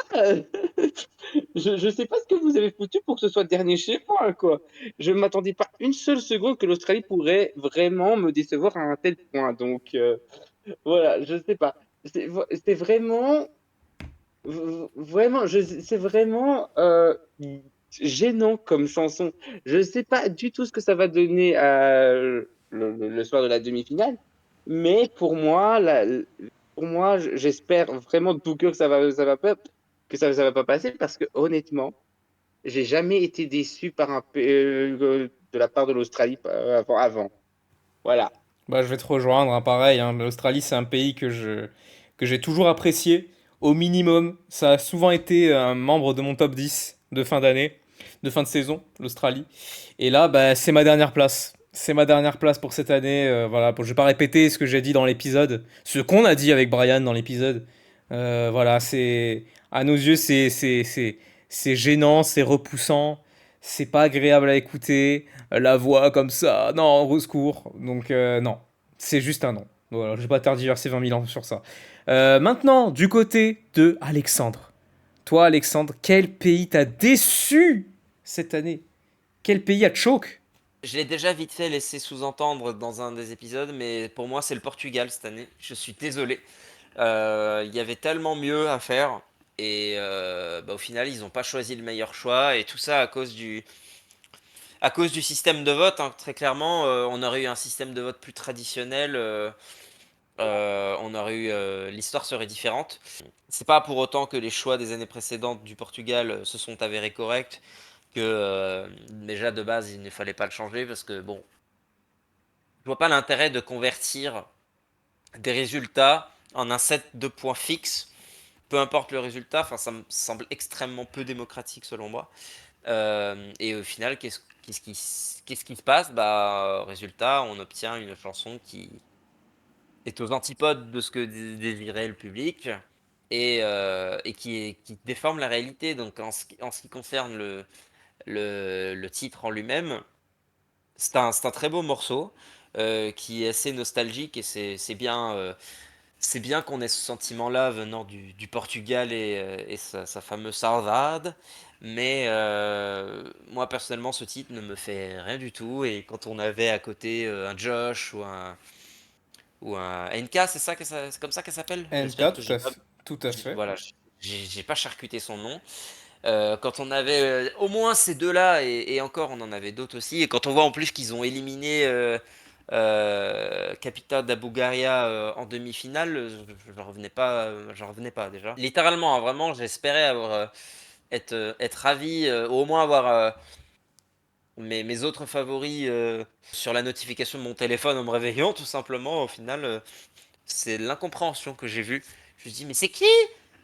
je sais pas ce que vous avez foutu pour que ce soit dernier chez moi, quoi. Je ne m'attendais pas une seule seconde que l'Australie pourrait vraiment me décevoir à un tel point. Donc, voilà, je sais pas. C'est vraiment. Vraiment, c'est vraiment gênant comme chanson. Je sais pas du tout ce que ça va donner le soir de la demi-finale, mais pour moi, j'espère vraiment de tout cœur que ça va pas passer parce que honnêtement, j'ai jamais été déçu par de la part de l'Australie avant. Voilà. Bah, je vais te rejoindre, hein, pareil, hein, l'Australie, c'est un pays que j'ai toujours apprécié, au minimum. Ça a souvent été un membre de mon top 10 de fin d'année, de fin de saison, l'Australie. Et là, bah, c'est ma dernière place. C'est ma dernière place pour cette année. Voilà, je vais pas répéter ce que j'ai dit dans l'épisode, ce qu'on a dit avec Brian dans l'épisode. Voilà, à nos yeux, c'est gênant, c'est repoussant, c'est pas agréable à écouter la voix comme ça, non, au secours. Donc non, c'est juste un non. Voilà, je vais pas tergiverser 20 000 ans sur ça. Maintenant, du côté de Alexandre. Toi, Alexandre, quel pays t'a déçu cette année? Quel pays a te choqué? Je l'ai déjà vite fait laissé sous-entendre dans un des épisodes, mais pour moi, c'est le Portugal cette année. Je suis désolé. Il y avait tellement mieux à faire. Et au final, ils n'ont pas choisi le meilleur choix. Et tout ça à cause du système de vote, hein. Très clairement, on aurait eu un système de vote plus traditionnel. On aurait eu, l'histoire serait différente. C'est pas pour autant que les choix des années précédentes du Portugal se sont avérés corrects, que déjà de base il ne fallait pas le changer parce que bon, je vois pas l'intérêt de convertir des résultats en un set de points fixes, peu importe le résultat. Enfin, ça me semble extrêmement peu démocratique selon moi. Et au final, qu'est-ce qui se passe? Bah, résultat, on obtient une chanson qui est aux antipodes de ce que désirait le public et qui déforme la réalité. Donc, en ce qui concerne le titre en lui-même, c'est un très beau morceau qui est assez nostalgique et c'est bien qu'on ait ce sentiment-là venant du Portugal et sa fameuse saudade. Mais moi personnellement, ce titre ne me fait rien du tout. Et quand on avait à côté un Josh ou un NK, c'est comme ça qu'elle s'appelle? NK, J'espère que tout à fait. voilà, j'ai pas charcuté son nom. Quand on avait au moins ces deux-là, et encore on en avait d'autres aussi, et quand on voit en plus qu'ils ont éliminé Capita da Bulgaria en demi-finale, j'en revenais pas déjà. Littéralement, hein, vraiment, j'espérais être ravi, au moins avoir mes autres favoris sur la notification de mon téléphone en me réveillant, tout simplement. Au final, c'est l'incompréhension que j'ai vue. Je me dis, mais c'est qui?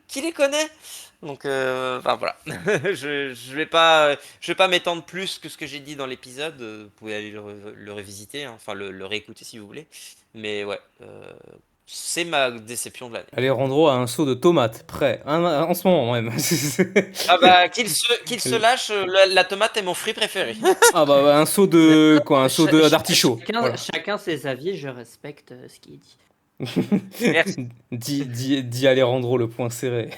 Qui les connaît? Donc, enfin voilà. Je vais pas m'étendre plus que ce que j'ai dit dans l'épisode. Vous pouvez aller le revisiter, hein. Enfin le réécouter si vous voulez. Mais ouais, c'est ma déception de l'année. Alejandro a un seau de tomates prêt, en ce moment même. Ah bah, qu'il se lâche, la tomate est mon fruit préféré. Ah bah un seau de quoi? Un seau Cha- d'artichaut. Chacun, Voilà. chacun ses avis, je respecte ce qui est dit. Merci. Dis Alejandro le point serré.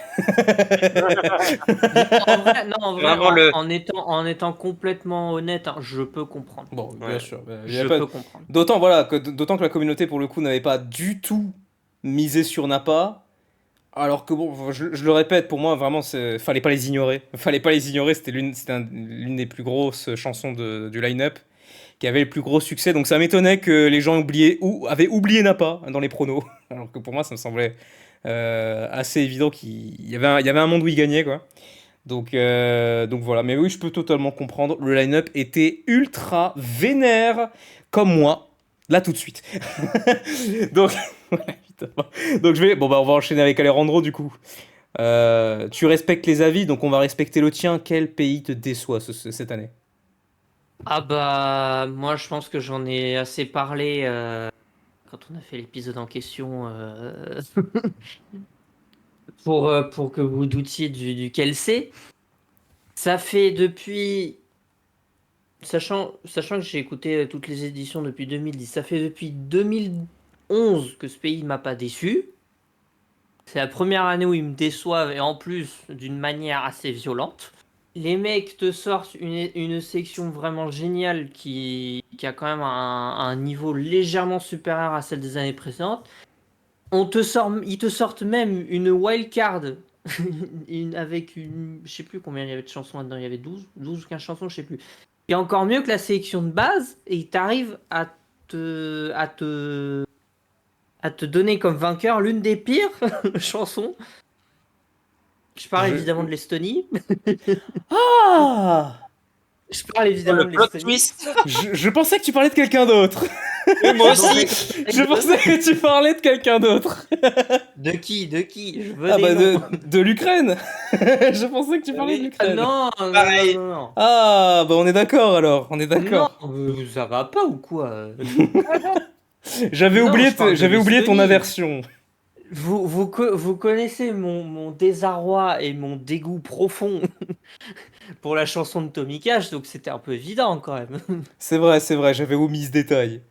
En vrai, non, en vrai, Vraiment le. en étant complètement honnête, hein, je peux comprendre. Bon, bien Ouais. sûr. Il y Je a pas- peux comprendre. D'autant voilà, d'autant que la communauté pour le coup n'avait pas du tout misé sur Nappa. Alors que bon, je le répète, pour moi vraiment, fallait pas les ignorer. Fallait pas les ignorer. C'était l'une des plus grosses chansons du line-up qui avait le plus gros succès. Donc ça m'étonnait que les gens avaient oublié Nappa dans les pronos. Alors que pour moi, ça me semblait assez évident qu'il y avait un monde où il gagnait quoi. Donc voilà, mais oui, je peux totalement comprendre. Le line-up était ultra vénère, comme moi, là tout de suite. Donc, ouais, évidemment. Donc on va enchaîner avec Alejandro du coup. Tu respectes les avis, donc on va respecter le tien. Quel pays te déçoit cette année? Ah bah, moi je pense que j'en ai assez parlé quand on a fait l'épisode en question pour que vous doutiez duquel c'est. Ça fait depuis, sachant que j'ai écouté toutes les éditions depuis 2010, ça fait depuis 2011 que ce pays m'a pas déçu. C'est la première année où ils me déçoivent et en plus d'une manière assez violente. Les mecs te sortent une section vraiment géniale qui a quand même un niveau légèrement supérieur à celle des années précédentes. Ils te sortent même une wildcard avec je sais plus combien il y avait de chansons là-dedans, il y avait 12 ou 15 chansons, je sais plus. Et encore mieux que la sélection de base, et ils t'arrivent à te donner comme vainqueur l'une des pires chansons. Je parle évidemment de l'Estonie. Ah, Je parle évidemment Le de plot l'Estonie. twist. je pensais que tu parlais de quelqu'un d'autre. Et moi aussi. Je pensais que tu parlais de quelqu'un d'autre. De qui? Je veux Ah des bah noms. de l'Ukraine. Je pensais que tu parlais de Ah l'Ukraine. non, Pareil. non. Ah bah on est d'accord alors, on est d'accord. Non, ça va pas ou quoi? J'avais Non, oublié, je parle de j'avais oublié ton l'Estonie. aversion. Vous connaissez mon désarroi et mon dégoût profond pour la chanson de Tommy Cash, donc c'était un peu évident quand même. C'est vrai, j'avais omis ce détail.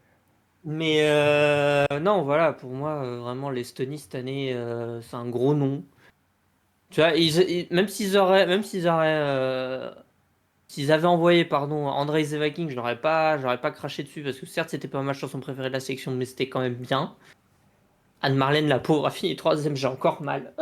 Mais non, voilà, pour moi, vraiment, l'Estonie cette année, c'est un gros nom. Tu vois, s'ils avaient envoyé, pardon, Andrei Zevaking, je n'aurais pas craché dessus parce que certes, c'était pas ma chanson préférée de la sélection, mais c'était quand même bien. Anne-Marlène, la pauvre, a fini troisième, j'ai encore mal.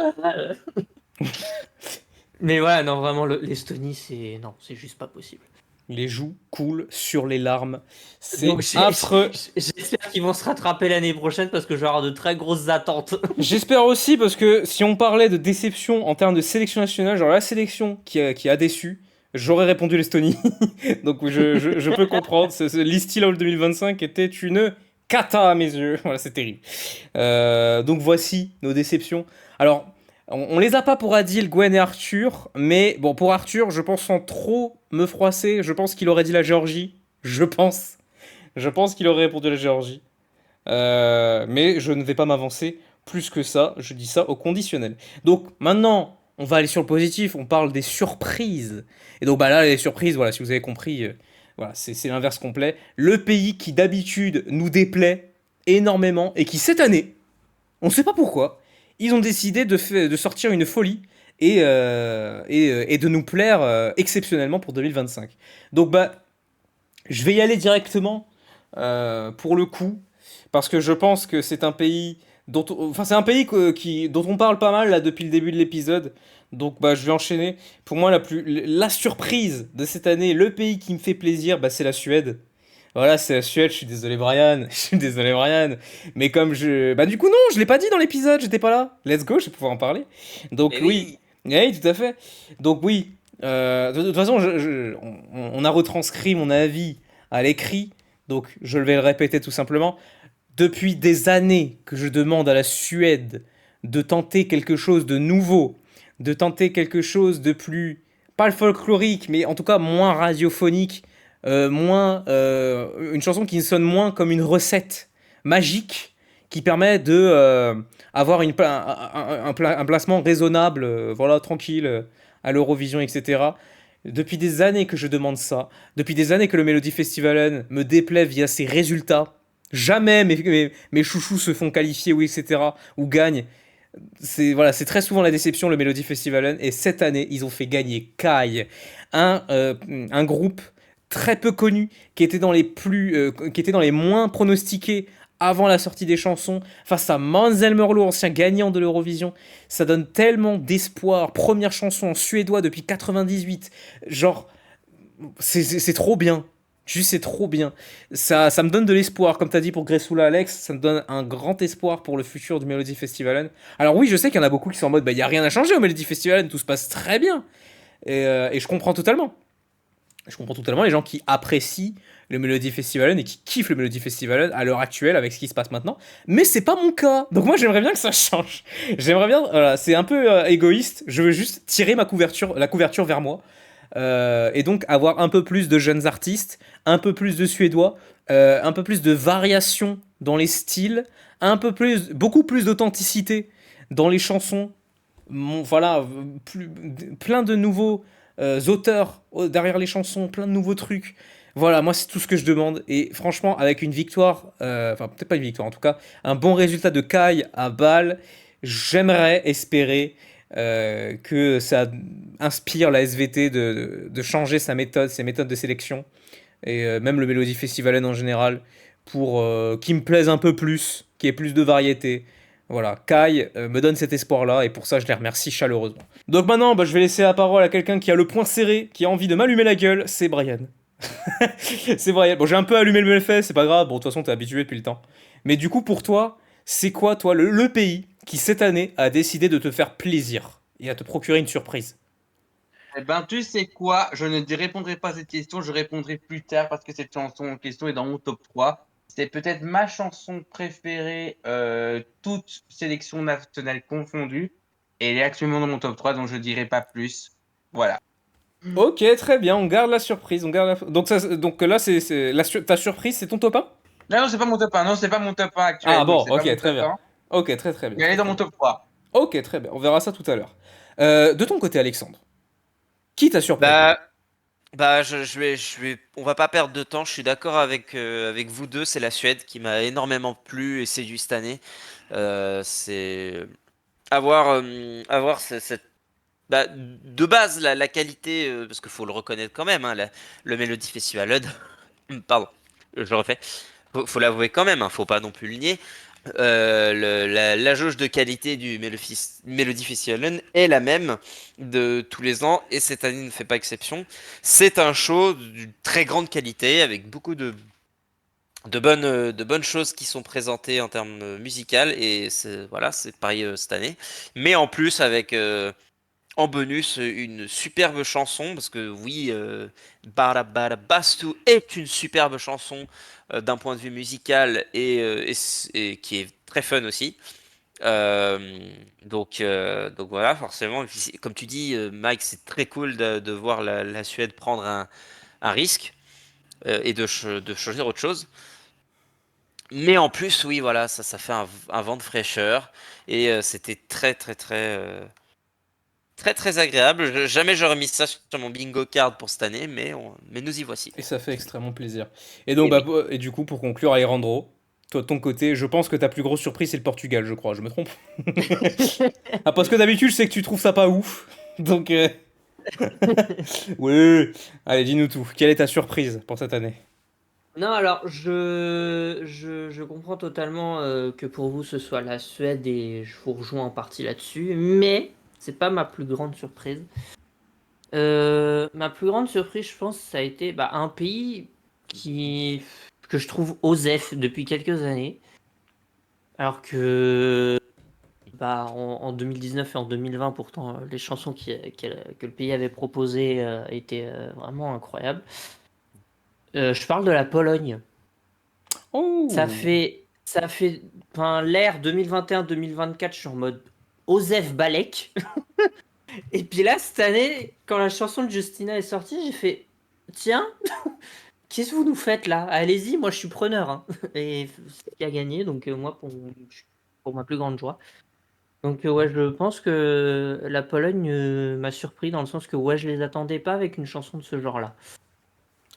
Mais voilà, non, vraiment, l'Estonie, c'est juste pas possible. Les joues coulent sur les larmes. C'est Donc, affreux. j'espère qu'ils vont se rattraper l'année prochaine parce que je vais avoir de très grosses attentes. J'espère aussi parce que si on parlait de déception en termes de sélection nationale, genre la sélection qui a déçu, j'aurais répondu l'Estonie. Donc je peux comprendre. L'Isti Hall 2025 était une cata à mes yeux. Voilà, c'est terrible. Donc voici nos déceptions. Alors, on les a pas pour Adil, Gwen et Arthur, mais bon, pour Arthur, je pense sans trop me froisser, je pense qu'il aurait dit la Géorgie. Je pense. Je pense qu'il aurait répondu la Géorgie. Mais je ne vais pas m'avancer plus que ça, je dis ça au conditionnel. Donc maintenant, on va aller sur le positif, on parle des surprises. Et donc bah là, les surprises, voilà, si vous avez compris, voilà, c'est l'inverse complet. Le pays qui d'habitude nous déplaît énormément et qui cette année, on ne sait pas pourquoi, ils ont décidé de sortir une folie et de nous plaire exceptionnellement pour 2025. Donc bah, je vais y aller directement pour le coup parce que je pense que c'est un pays enfin c'est un pays dont on parle pas mal là depuis le début de l'épisode. Donc bah je vais enchaîner. Pour moi la surprise de cette année, le pays qui me fait plaisir, bah c'est la Suède. Voilà, c'est la Suède. Je suis désolé Brian, je suis désolé Brian. Mais comme bah du coup non, je l'ai pas dit dans l'épisode, j'étais pas là. Let's go, je vais pouvoir en parler. Donc Et oui, oui, oui tout à fait. Donc oui. De toute façon, on a retranscrit mon avis à l'écrit. Donc je vais le répéter tout simplement. Depuis des années que je demande à la Suède de tenter quelque chose de nouveau, de tenter quelque chose de plus, pas le folklorique, mais en tout cas moins radiophonique, une chanson qui sonne moins comme une recette magique qui permet de avoir un placement raisonnable, voilà, tranquille, à l'Eurovision, etc. Depuis des années que je demande ça, depuis des années que le Melody Festivalen me déplaît via ses résultats, jamais mes chouchous se font qualifier ou etc. ou gagnent. C'est voilà, c'est très souvent la déception le Melody Festivalen et cette année ils ont fait gagner Kai, un groupe très peu connu qui était dans les moins pronostiqués avant la sortie des chansons face à Mansell Merlo, ancien gagnant de l'Eurovision. Ça donne tellement d'espoir. Première chanson en suédois depuis 98. Genre c'est trop bien. Juste, c'est trop bien. Ça me donne de l'espoir. Comme tu as dit pour Gressula Alex, ça me donne un grand espoir pour le futur du Melody Festivalen. Alors, oui, je sais qu'il y en a beaucoup qui sont en mode bah, il n'y a rien à changer au Melody Festivalen, tout se passe très bien. Et je comprends totalement. Je comprends totalement les gens qui apprécient le Melody Festivalen et qui kiffent le Melody Festivalen à l'heure actuelle avec ce qui se passe maintenant. Mais c'est pas mon cas. Donc, moi, j'aimerais bien que ça change. J'aimerais bien. Voilà, c'est un peu égoïste. Je veux juste tirer la couverture vers moi. Et donc avoir un peu plus de jeunes artistes, un peu plus de suédois, un peu plus de variation dans les styles, beaucoup plus d'authenticité dans les chansons. Voilà, plein de nouveaux auteurs derrière les chansons, plein de nouveaux trucs. Voilà, moi c'est tout ce que je demande. Et franchement, avec une victoire, enfin peut-être pas une victoire, en tout cas, un bon résultat de Kai à Bâle, j'aimerais espérer que ça inspire la SVT de changer ses méthodes de sélection, et même le Melody Festivalen en général, pour qu'il me plaise un peu plus, qu'il y ait plus de variété. Voilà, Kai me donne cet espoir-là, et pour ça je les remercie chaleureusement. Donc maintenant, bah, je vais laisser la parole à quelqu'un qui a le poing serré, qui a envie de m'allumer la gueule, c'est Brian. C'est Brian. Bon, j'ai un peu allumé le Melfait, c'est pas grave, bon, de toute façon t'es habitué depuis le temps. Mais du coup, pour toi, c'est quoi, toi, le pays qui, cette année, a décidé de te faire plaisir et à te procurer une surprise? Eh ben, tu sais quoi? Je ne répondrai pas à cette question, je répondrai plus tard parce que cette chanson en question est dans mon top 3. C'est peut-être ma chanson préférée, toute sélection nationale confondue. Et elle est actuellement dans mon top 3, donc je dirai pas plus. Voilà. Ok, très bien, on garde la surprise. Donc là, ta surprise, c'est ton top 1? Non, non, c'est pas mon top 1. Non, c'est pas mon top 1 Ah actuel. Donc, bon, c'est pas ok, mon très top bien. 1. Ok, très très bien. Mais elle est Très, dans très mon bien. top 3. Ok, très bien, on verra ça tout à l'heure. De ton côté, Alexandre, qui t'a surpris? bah Bah, on va pas perdre de temps. Je suis d'accord avec vous deux. C'est la Suède qui m'a énormément plu et séduit cette année. C'est avoir bah, de base la qualité, parce qu'il faut le reconnaître quand même, hein, le Melody Festival, pardon, je le refais. Faut l'avouer quand même, hein, faut pas non plus le nier. La jauge de qualité du Melody Festival est la même de tous les ans et cette année ne fait pas exception. C'est un show d'une très grande qualité avec beaucoup de bonnes choses qui sont présentées en termes musicales et voilà, c'est pareil cette année. Mais en plus avec en bonus une superbe chanson parce que oui, Bara Bara Bastu est une superbe chanson d'un point de vue musical et qui est très fun aussi. Donc voilà, forcément, et puis, comme tu dis, Mike, c'est très cool de voir la Suède prendre un risque et de choisir autre chose. Mais en plus, oui, voilà, ça fait un vent de fraîcheur et c'était très très agréable. Jamais j'aurais mis ça sur mon bingo card pour cette année, mais nous y voici. Et ça fait extrêmement plaisir. Et donc, Et oui. et du coup, pour conclure, Alejandro, toi de ton côté, je pense que ta plus grosse surprise, c'est le Portugal, je crois. Je me trompe? Ah, parce que d'habitude, je sais que tu trouves ça pas ouf. Donc, oui. Allez, dis-nous tout. Quelle est ta surprise pour cette année? Non, alors je comprends totalement que pour vous ce soit la Suède et je vous rejoins en partie là-dessus, mais c'est pas ma plus grande surprise. Ma plus grande surprise, je pense, ça a été un pays qui que je trouve osef depuis quelques années, alors que en 2019 et en 2020, pourtant, les chansons que le pays avait proposées étaient vraiment incroyables. Je parle de la Pologne. Ça Oh! fait, ça fait, enfin, l'ère 2021-2024, je suis en mode Osef Balek. Et puis là, cette année, quand la chanson de Justina est sortie, j'ai fait, tiens, qu'est-ce que vous nous faites là? Allez-y, moi je suis preneur, hein. Et c'est qui a gagné, donc moi, pour ma plus grande joie. Donc ouais, je pense que la Pologne m'a surpris dans le sens que ouais, je les attendais pas avec une chanson de ce genre-là.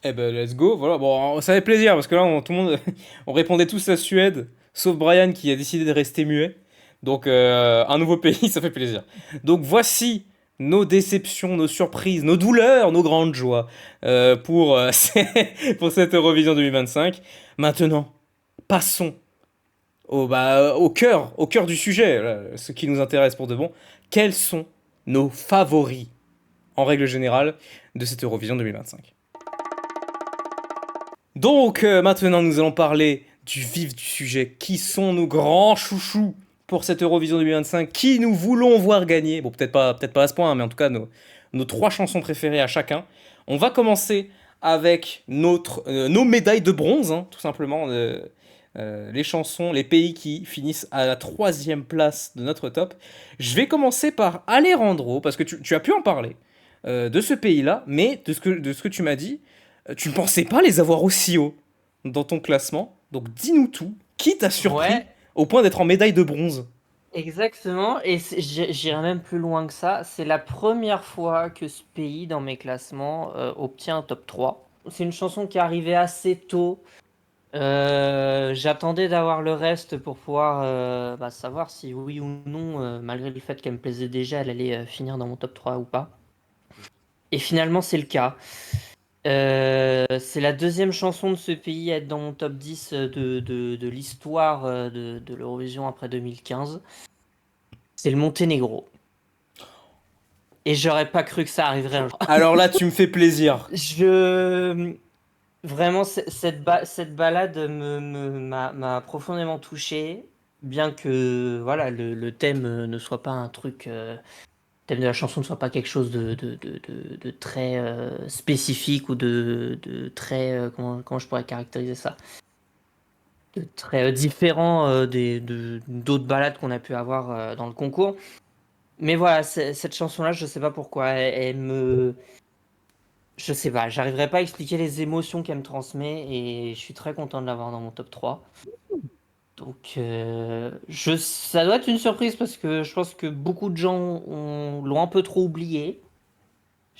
Eh ben, let's go. Voilà, bon, ça fait plaisir parce que là, tout le monde, on répondait tous la Suède, sauf Brian qui a décidé de rester muet. Donc, un nouveau pays, ça fait plaisir. Donc, voici nos déceptions, nos surprises, nos douleurs, nos grandes joies pour, pour cette Eurovision 2025. Maintenant, passons au cœur du sujet, là, ce qui nous intéresse pour de bon. Quels sont nos favoris, en règle générale, de cette Eurovision 2025? Donc maintenant nous allons parler du vif du sujet. Qui sont nos grands chouchous pour cette Eurovision 2025? Qui nous voulons voir gagner? Bon, peut-être pas à ce point, hein, mais en tout cas nos trois chansons préférées à chacun. On va commencer avec nos médailles de bronze, hein, tout simplement. Les chansons, les pays qui finissent à la troisième place de notre top. Je vais commencer par Alejandro, parce que tu as pu en parler de ce pays-là, mais de ce que tu m'as dit, tu ne pensais pas les avoir aussi haut dans ton classement. Donc dis-nous tout. Qui t'a surpris Ouais, au point d'être en médaille de bronze? exactement. Et j'irai même plus loin que ça. C'est la première fois que ce pays, dans mes classements, obtient un top 3. C'est une chanson qui est arrivée assez tôt. J'attendais d'avoir le reste pour pouvoir savoir si oui ou non, malgré le fait qu'elle me plaisait déjà, elle allait finir dans mon top 3 ou pas. Et finalement, c'est le cas. C'est la deuxième chanson de ce pays à être dans mon top 10 de l'histoire de l'Eurovision après 2015. C'est le Monténégro. Et j'aurais pas cru que ça arriverait un jour. Alors là, tu me fais plaisir. Je... Vraiment, cette balade m'a profondément touché, bien que voilà, le thème ne soit pas un truc, le thème de la chanson ne soit pas quelque chose de très spécifique ou de très, comment je pourrais caractériser ça, de très différent d'autres balades qu'on a pu avoir dans le concours. Mais voilà, cette chanson-là, je sais pas pourquoi, je sais pas, j'arriverai pas à expliquer les émotions qu'elle me transmet et je suis très content de l'avoir dans mon top 3. Donc, ça doit être une surprise parce que je pense que beaucoup de gens l'ont un peu trop oublié.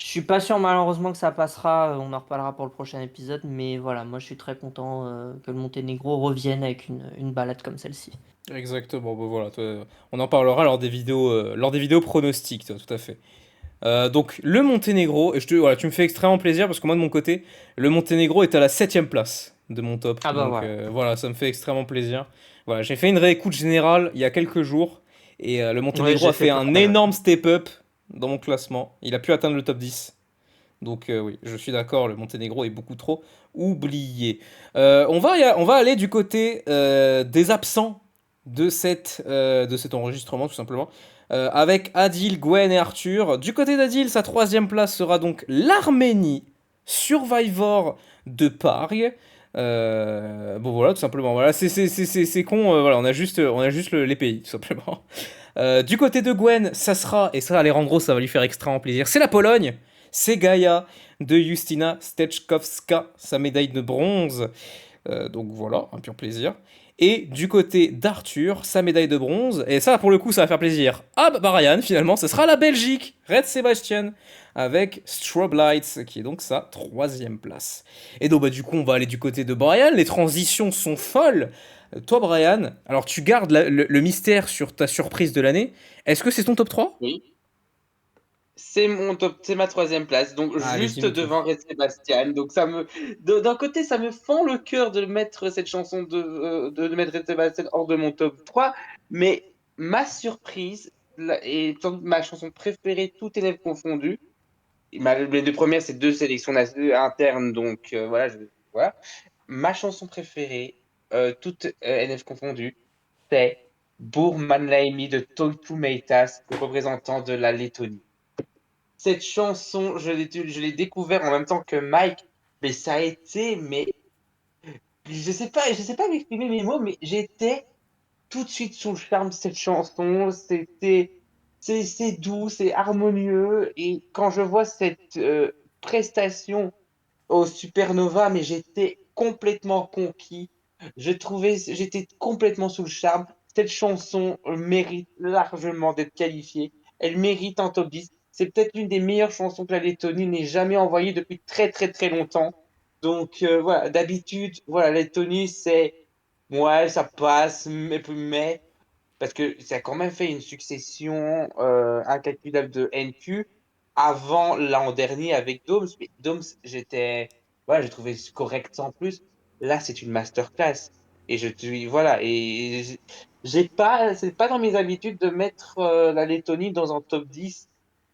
Je suis pas sûr malheureusement que ça passera, on en reparlera pour le prochain épisode, mais voilà, moi je suis très content que le Monténégro revienne avec une balade comme celle-ci. Exactement, bon, voilà, on en parlera lors des vidéos pronostics, tout à fait. Donc le Monténégro, et voilà, tu me fais extrêmement plaisir parce que moi de mon côté, le Monténégro est à la 7e place de mon top. Ah bah Donc voilà. voilà, ça me fait extrêmement plaisir. Voilà, j'ai fait une réécoute générale il y a quelques jours et le Ouais, Monténégro j'ai a fait fait un pareil. énorme step-up dans mon classement. Il a pu atteindre le top 10. Donc oui, je suis d'accord, le Monténégro est beaucoup trop oublié. On va aller du côté des absents de cet enregistrement, tout simplement. Avec Adil, Gwen et Arthur. Du côté d'Adil, sa 3e place sera donc l'Arménie, Survivor de Paris. Bon voilà, tout simplement. Voilà, c'est con, voilà, on a juste les pays, tout simplement. Du côté de Gwen, ça sera, et ça, allez, en gros, ça va lui faire extrêmement plaisir. C'est la Pologne, c'est Gaïa de Justyna Steczkowska, sa médaille de bronze. Donc voilà, un pur plaisir. Et du côté d'Arthur, sa médaille de bronze. Et ça, pour le coup, ça va faire plaisir à Brian, finalement. Ce sera la Belgique, Red Sebastian, avec Strobe Lights, qui est donc sa 3e place. Et donc, bah, du coup, on va aller du côté de Brian. Les transitions sont folles. Toi, Brian, alors tu gardes le mystère sur ta surprise de l'année. Est-ce que c'est ton top 3? Oui. C'est mon top, c'est ma 3e place, donc Allez, juste dis-nous tout. devant Red Sébastien. Donc d'un côté, ça me fend le cœur de mettre cette chanson de mettre Red Sébastien hors de mon top 3, mais ma surprise et ma chanson préférée, tout élève confondu. Les deux premières, c'est deux sélections internes, donc voilà, voilà. Ma chanson préférée, toute NF confondue, c'est Burman de Toitu Meitas, représentant de la Lettonie. Cette chanson, je l'ai découvert en même temps que Mike, mais ça a été, mais je sais pas m'exprimer mes mots, mais j'étais tout de suite sous le charme de cette chanson. C'est doux, c'est harmonieux, et quand je vois cette prestation au Supernova, mais j'étais complètement conquis. J'étais complètement sous le charme. Cette chanson mérite largement d'être qualifiée. Elle mérite un top 10. C'est peut-être l'une des meilleures chansons que la Lettonie n'ait jamais envoyées depuis très très très longtemps. Donc voilà, d'habitude, voilà, la Lettonie, c'est ouais, ça passe, mais parce que ça a quand même fait une succession incalculable de NQ avant l'an dernier avec Doms. Mais Doms, voilà, j'ai trouvé correct sans plus. Là, c'est une masterclass. Et voilà, et c'est pas dans mes habitudes de mettre la Lettonie dans un top 10.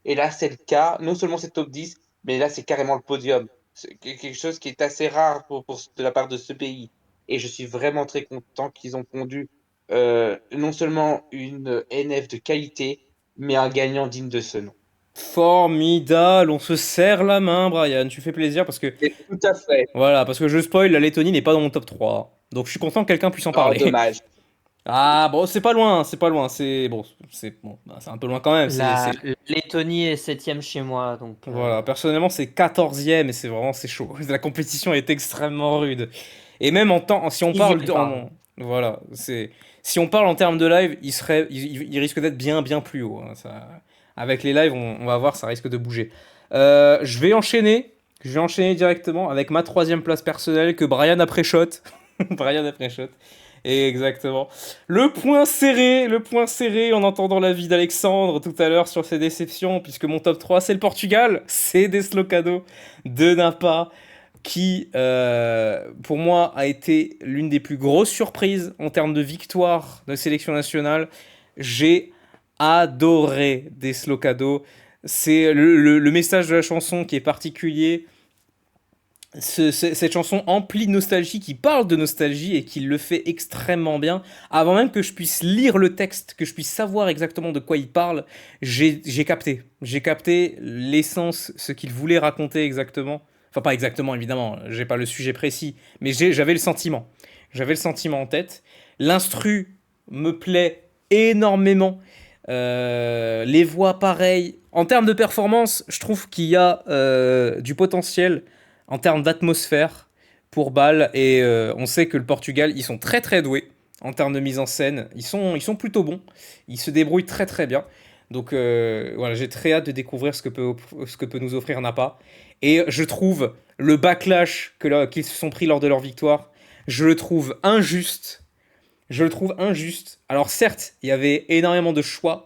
Et là, c'est le cas. Non seulement c'est top 10, mais là, c'est carrément le podium. C'est quelque chose qui est assez rare de la part de ce pays. Et je suis vraiment très content qu'ils ont pondu non seulement une NF de qualité, mais un gagnant digne de ce nom. Formidable, on se serre la main, Brian. Tu fais plaisir parce que, Et tout à fait. voilà, parce que je spoil, la Lettonie n'est pas dans mon top 3. Donc je suis content que quelqu'un puisse en Oh, parler. dommage. Ah, bon, c'est pas loin, c'est pas loin. Bon, bah, c'est un peu loin quand même. La Lettonie est 7e chez moi, donc Voilà, personnellement, c'est 14e et c'est chaud. La compétition est extrêmement rude. Et même si on ils y parle préparent. voilà, si on parle en termes de live, il risque d'être bien, bien plus haut, hein, avec les lives, on va voir, ça risque de bouger. Je vais enchaîner. Je vais enchaîner directement avec ma 3e place personnelle que Brian a pré-shot. Brian a pré-shot. Exactement. Le point serré en entendant l'avis d'Alexandre tout à l'heure sur ses déceptions, puisque mon top 3 c'est le Portugal, c'est Deslocado de Napa, qui pour moi a été l'une des plus grosses surprises en termes de victoire de sélection nationale. J'ai adoré Deslocado. C'est le message de la chanson qui est particulier. Cette chanson emplie de nostalgie, qui parle de nostalgie et qui le fait extrêmement bien. Avant même que je puisse lire le texte, que je puisse savoir exactement de quoi il parle, j'ai capté. J'ai capté l'essence, ce qu'il voulait raconter exactement. Enfin, pas exactement, évidemment, j'ai pas le sujet précis, mais j'avais le sentiment. J'avais le sentiment en tête. L'instru me plaît énormément. Les voix, pareil. En termes de performance, je trouve qu'il y a du potentiel en termes d'atmosphère pour Bâle. Et on sait que le Portugal, ils sont très très doués en termes de mise en scène. Ils sont plutôt bons. Ils se débrouillent très très bien. Donc voilà, j'ai très hâte de découvrir ce que peut nous offrir Napa. Et je trouve le backlash qu'ils se sont pris lors de leur victoire, je le trouve injuste. Je le trouve injuste. Alors certes, il y avait énormément de choix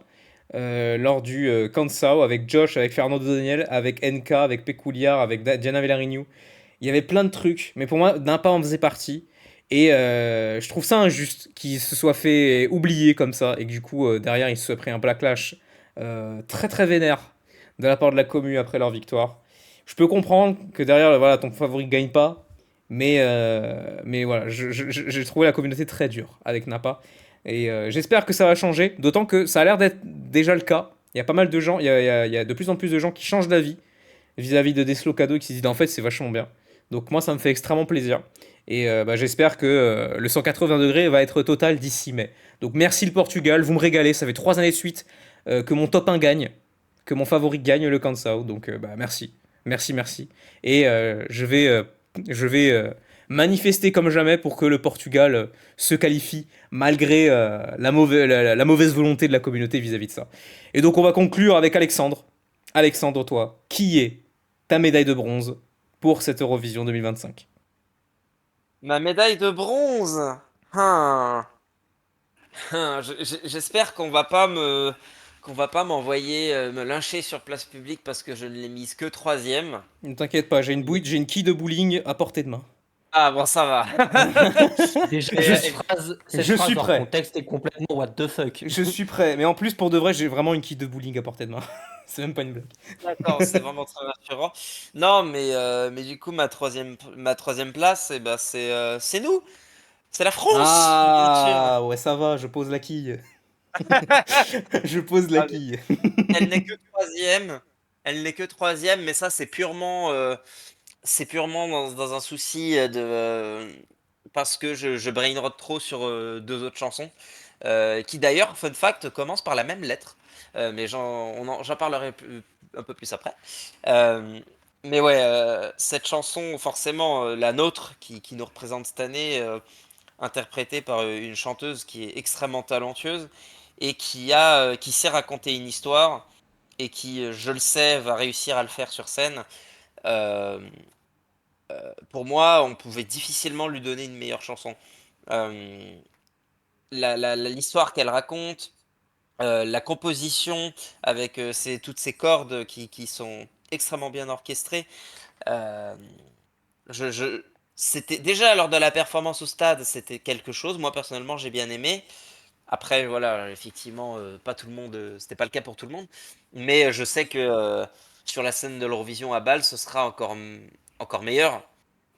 lors du Kansao avec Josh, avec Fernando Daniel, avec NK, avec Peculiar, avec Diana Villarignou. Il y avait plein de trucs, mais pour moi, Napa en faisait partie. Et je trouve ça injuste qu'il se soit fait oublier comme ça et que du coup, derrière, il se soit pris un backlash très très vénère de la part de la commu après leur victoire. Je peux comprendre que derrière, voilà, ton favori ne gagne pas, mais voilà, j'ai trouvé la communauté très dure avec Napa. Et j'espère que ça va changer, d'autant que ça a l'air d'être déjà le cas. Il y a pas mal de gens, il y a de plus en plus de gens qui changent d'avis vis-à-vis de Deslocado et qui se disent en fait c'est vachement bien. Donc moi ça me fait extrêmement plaisir. Et bah, j'espère que le 180 degrés va être total d'ici mai. Donc merci le Portugal, vous me régalez, ça fait 3 années de suite que mon top 1 gagne, que mon favori gagne le Kansao. Donc bah, merci, merci, merci. Et je vais manifester comme jamais pour que le Portugal se qualifie malgré la mauvaise volonté de la communauté vis-à-vis de ça. Et donc on va conclure avec Alexandre. Alexandre, toi, qui est ta médaille de bronze pour cette Eurovision 2025? Ma médaille de bronze. Hein. J'espère qu'on va pas m'envoyer me lyncher sur place publique parce que je ne l'ai mise que troisième. Ne t'inquiète pas, j'ai une quille de bowling à portée de main. Ah bon, ça va. Déjà, Je cette suis- phrase, je suis dans prêt. le contexte est complètement what the fuck. Je suis prêt, mais en plus pour de vrai, j'ai vraiment une quille de bowling à portée de main. C'est même pas une blague. D'accord, c'est vraiment très rassurant. Non, mais du coup, ma troisième place, eh ben, c'est nous. C'est la France, bien sûr. Ah ouais, ça va, je pose la quille. Je pose la Ah, mais quille. elle n'est que troisième. Elle n'est que troisième, mais ça, c'est purement dans un souci parce que je brainrot trop sur deux autres chansons, qui d'ailleurs, fun fact, commencent par la même lettre. Mais j'en parlerai un peu plus après. Euh, mais ouais, cette chanson, forcément, la nôtre, qui nous représente cette année, interprétée par une chanteuse qui est extrêmement talentueuse et qui sait raconter une histoire et qui, je le sais, va réussir à le faire sur scène. Euh, pour moi, on pouvait difficilement lui donner une meilleure chanson. Euh, L'histoire qu'elle raconte, la composition avec toutes ces cordes qui sont extrêmement bien orchestrées. euh, je, je- C'était déjà lors de la performance au stade, c'était quelque chose. Moi personnellement, j'ai bien aimé. Après, voilà, effectivement, pas tout le monde, c'était pas le cas pour tout le monde. Mais je sais que sur la scène de l'Eurovision à Bâle, ce sera encore meilleur.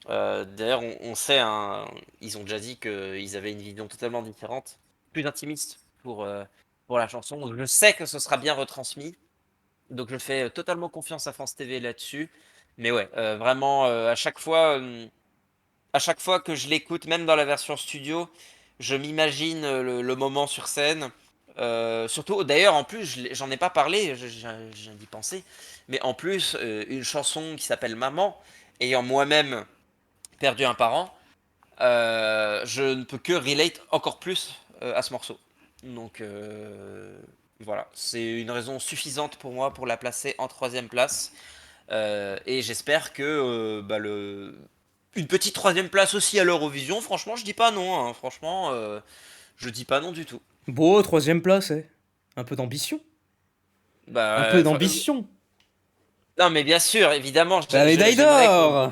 D'ailleurs, on sait, hein, ils ont déjà dit qu'ils avaient une vision totalement différente, plus intimiste pour la chanson. Donc, je sais que ce sera bien retransmis. Donc, je fais totalement confiance à France TV là-dessus. Mais ouais, vraiment, à chaque fois que je l'écoute, même dans la version studio, je m'imagine le moment sur scène. Surtout, d'ailleurs, en plus, j'en ai pas parlé, j'ai d'y penser. Mais en plus, une chanson qui s'appelle Maman, ayant moi-même perdu un parent, je ne peux que relate encore plus à ce morceau. Donc voilà, c'est une raison suffisante pour moi pour la placer en troisième place. Et j'espère que une petite troisième place aussi à l'Eurovision, franchement, je dis pas non. Hein. Franchement, je dis pas non du tout. Bon, troisième place, eh. Un peu d'ambition. Un Bah, peu d'ambition. non, mais bien sûr, évidemment, La médaille d'or.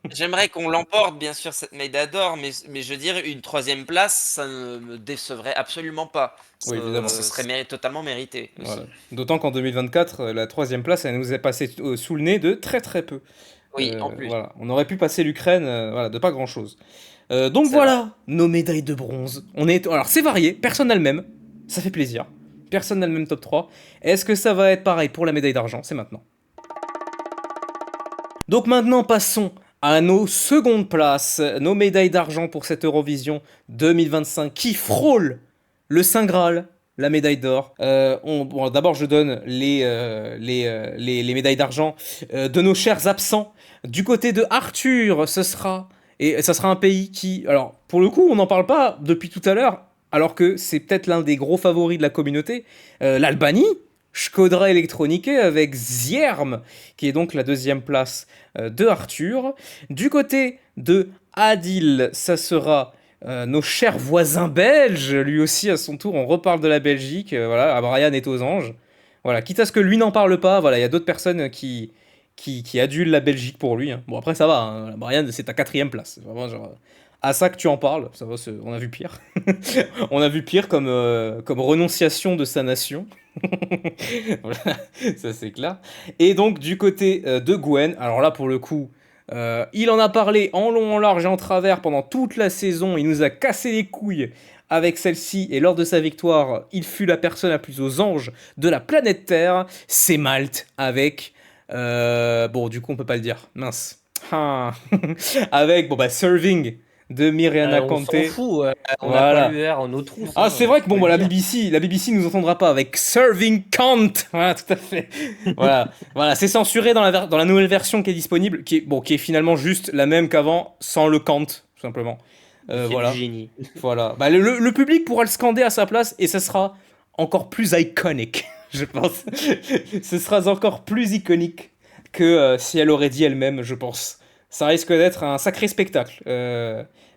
j'aimerais qu'on l'emporte, bien sûr, cette médaille d'or, mais je veux dire, une troisième place, ça ne me décevrait absolument pas. Oui, évidemment. Ce serait totalement mérité aussi. Voilà. D'autant qu'en 2024, la troisième place, elle nous est passée sous le nez de très très peu. Oui, en plus. Voilà. On aurait pu passer l'Ukraine, voilà, de pas grand-chose. Donc C'est voilà, nos médailles de bronze. Alors c'est varié, personne n'a le même. Ça fait plaisir. Personne n'a le même top 3. Est-ce que ça va être pareil pour la médaille d'argent? C'est maintenant. Donc maintenant, passons à nos secondes places, nos médailles d'argent pour cette Eurovision 2025 qui frôle le Saint Graal, la médaille d'or. Bon, d'abord, je donne les médailles d'argent de nos chers absents. Du côté de Arthur, ce sera un pays qui, alors pour le coup, on n'en parle pas depuis tout à l'heure, alors que c'est peut-être l'un des gros favoris de la communauté, l'Albanie, Shkodra Electronique avec Zierm, qui est donc la deuxième place de Arthur. Du côté de Adil, ça sera nos chers voisins belges, lui aussi à son tour, on reparle de la Belgique, voilà, Brian est aux anges. Voilà, quitte à ce que lui n'en parle pas, voilà, il y a d'autres personnes qui adulent la Belgique pour lui. Hein. Bon, après, ça va, hein, Brian, c'est ta quatrième place. C'est vraiment genre, à ça que tu en parles, ça va, on a vu pire. On a vu pire comme renonciation de sa nation. Voilà, ça c'est clair. Et donc, du côté de Gwen, alors là, pour le coup, il en a parlé en long, en large et en travers pendant toute la saison. Il nous a cassé les couilles avec celle-ci. Et lors de sa victoire, il fut la personne la plus aux anges de la planète Terre. C'est Malte avec... bon, du coup, on peut pas le dire. Mince. Ah. Avec, bon, bah, Serving de Mirjana On Kanté. s'en fout, on Voilà. n'a pas l'UR en eau trousse. Ah, hein, c'est vrai que bon, faut bah, le la dire. BBC nous entendra pas avec Serving Kant. Voilà, tout à fait. Voilà, voilà, c'est censuré dans la nouvelle version qui est disponible, qui est finalement juste la même qu'avant, sans le Kant, tout simplement. C'est Voilà, du génie. voilà. Bah, le public pourra le scander à sa place et ça sera encore plus iconique, je pense. Ce sera encore plus iconique que si elle aurait dit elle-même, je pense. Ça risque d'être un sacré spectacle.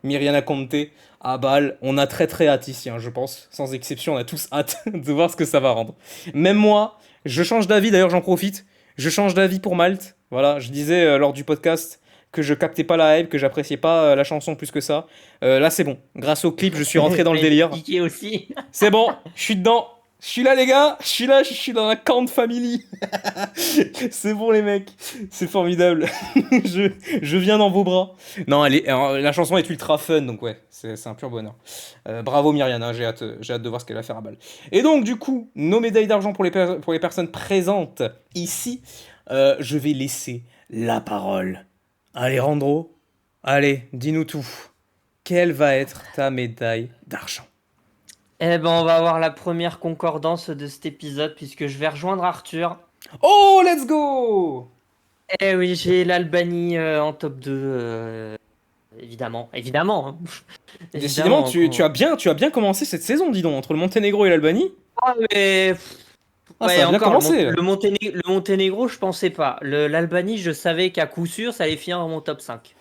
Mirjana Kanté à Bâle, on a très très hâte ici, hein, je pense. Sans exception, on a tous hâte de voir ce que ça va rendre. Même moi, je change d'avis, d'ailleurs j'en profite. Je change d'avis pour Malte. Voilà, je disais lors du podcast que je captais pas la hype, que j'appréciais pas la chanson plus que ça. Là c'est bon. Grâce au clip, je suis rentré dans le Mais délire. Piqué aussi. C'est bon, je suis dedans. Je suis là les gars, je suis là, je suis dans la Kant Family. C'est bon les mecs, c'est formidable. je viens dans vos bras. Non, la chanson est ultra fun, donc ouais, c'est un pur bonheur. Bravo Mirjana, j'ai hâte de voir ce qu'elle va faire à balle. Et donc du coup, nos médailles d'argent pour les personnes présentes ici, je vais laisser la parole. Alejandro, allez, dis-nous tout. Quelle va être ta médaille d'argent? Eh ben, on va avoir la première concordance de cet épisode puisque je vais rejoindre Arthur. Oh, let's go! Eh oui, j'ai l'Albanie en top 2. Évidemment, évidemment. Hein. Décidément, Évidemment, tu as bien commencé cette saison, dis donc, entre le Monténégro et l'Albanie. Ah, mais... Ah, Ouais, ça a bien encore, commencé. le Monténégro, je pensais pas. L'Albanie, je savais qu'à coup sûr, ça allait finir dans mon top 5.